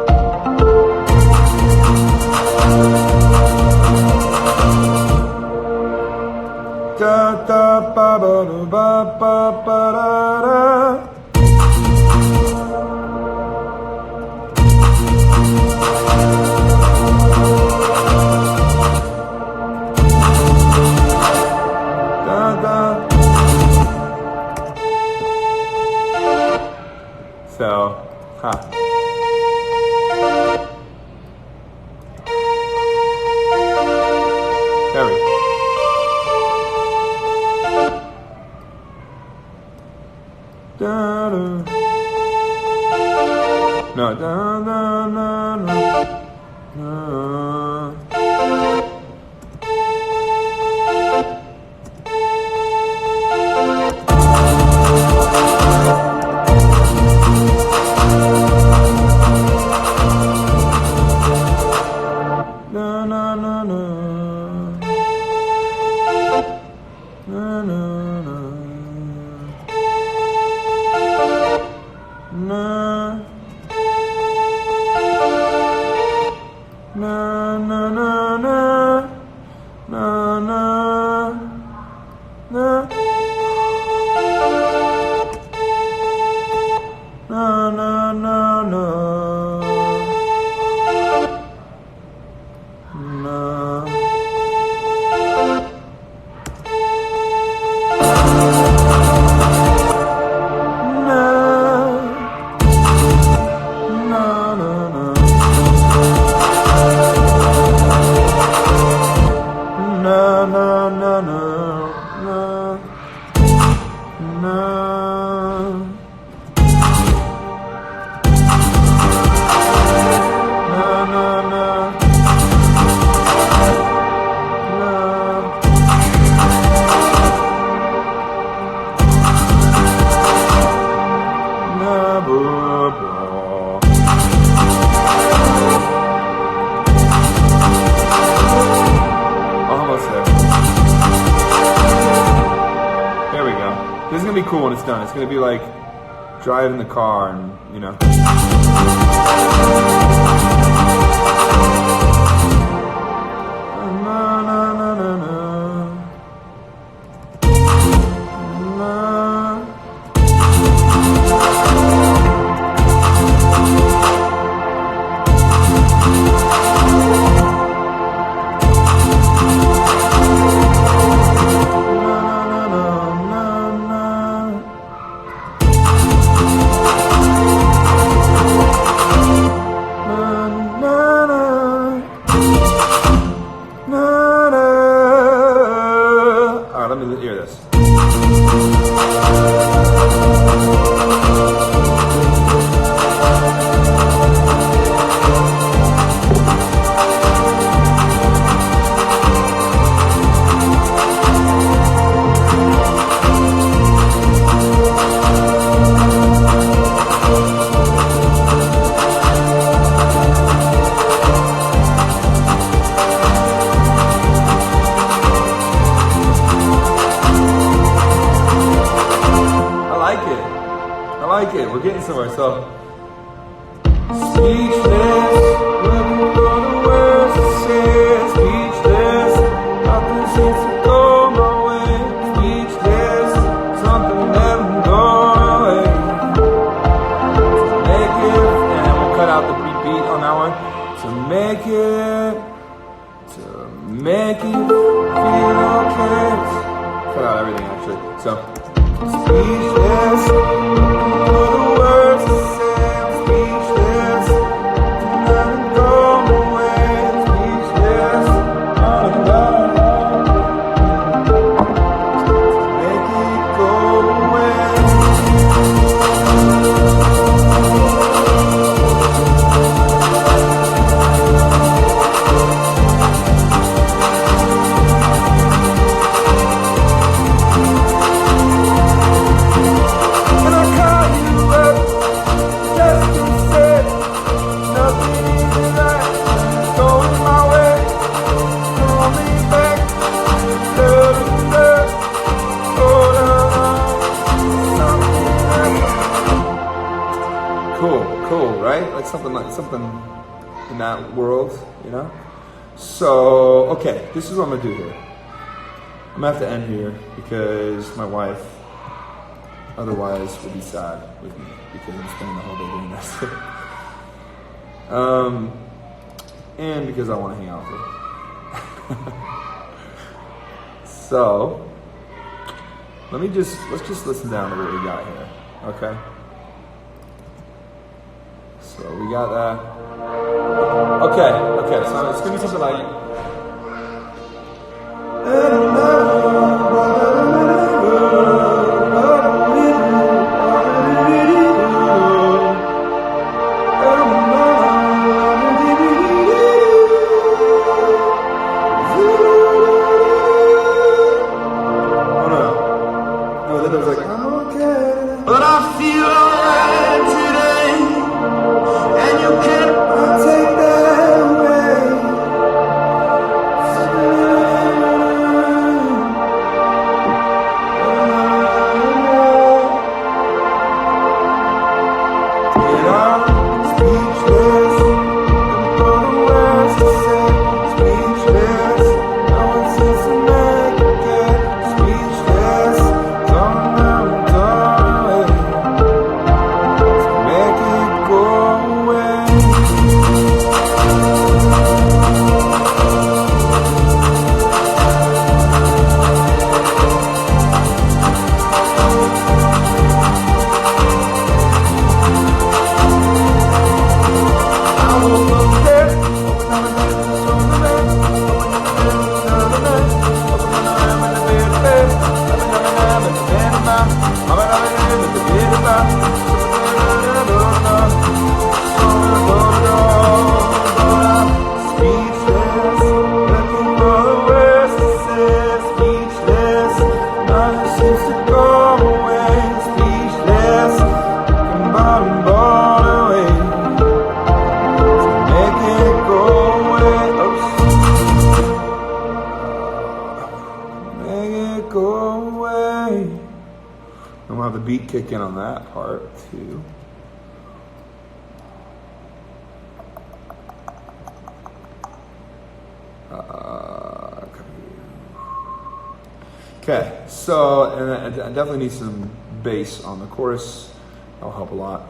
So, No. Da, da, na, na, na. Na na na na na na na na na na na na na na na na na na. This is gonna be cool when it's done. It's gonna be like driving the car and, you know. Na, na, na, na, na. Na. Let me hear this. I like it. We're getting somewhere. So, speechless, looking for the words to say. Speechless, nothing seems to go my way. Speechless, something never gone away. To make it, and we'll cut out the beat on that one. To make it feel okay. Cut out everything actually. So, speechless. Cool, right? Like something in that world, you know? So, okay, this is what I'm gonna do here. I'm gonna have to end here because my wife otherwise will be sad with me because I'm spending the whole day doing this. And because I want to hang out with her. So, let's just listen down to what we got here, okay? So we got that. Okay, so it's gonna be something like. go away. I'm gonna have the beat kick in on that part too. Okay, so and I definitely need some bass on the chorus. That'll help a lot.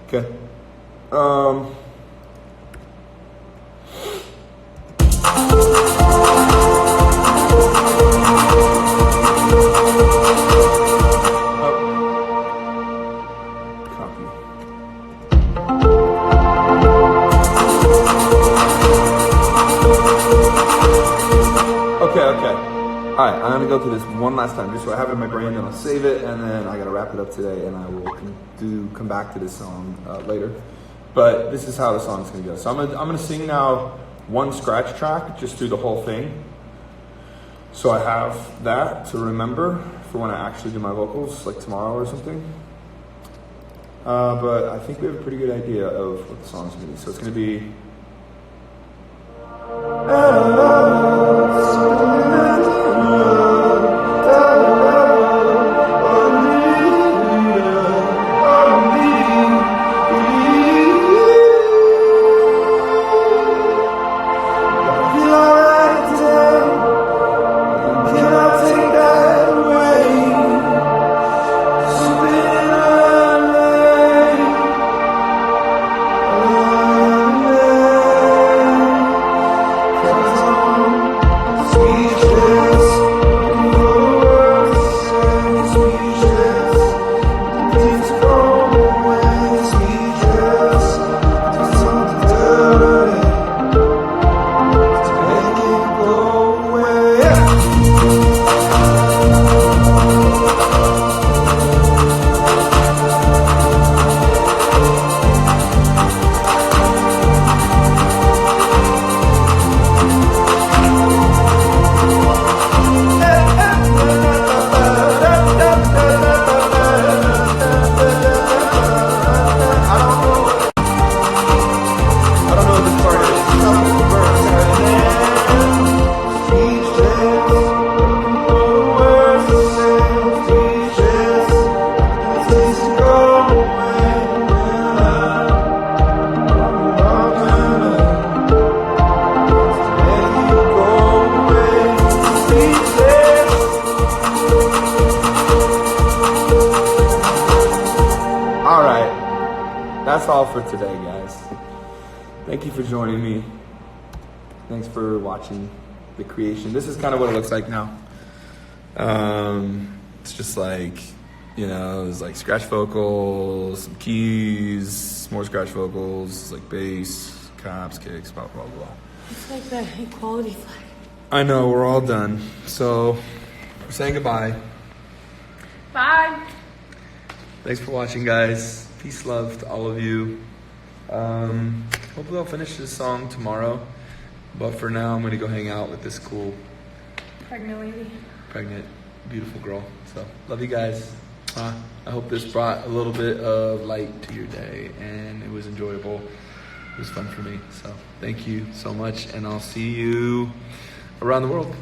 Okay. Okay. All right, I'm gonna go through this one last time, just so I have it in my brain, then I'll save it, and then I gotta wrap it up today, and I will come back to this song later. But this is how the song is gonna go. So I'm gonna sing now one scratch track just through the whole thing, so I have that to remember for when I actually do my vocals, like tomorrow or something. But I think we have a pretty good idea of what the song's gonna be. So it's gonna be. That's all for today, guys. Thank you for joining me. Thanks for watching the creation. This is kind of what it looks like now. It's just like, it's like scratch vocals, some keys, more scratch vocals, like bass, caps, kicks, blah, blah, blah. It's like the equality flag. I know, we're all done. So, we're saying goodbye. Bye. Thanks for watching, guys. Peace, love to all of you. Hopefully I'll finish this song tomorrow. But for now, I'm going to go hang out with this cool, pregnant, beautiful girl. So, love you guys. I hope this brought a little bit of light to your day, and it was enjoyable. It was fun for me. So, thank you so much, and I'll see you around the world.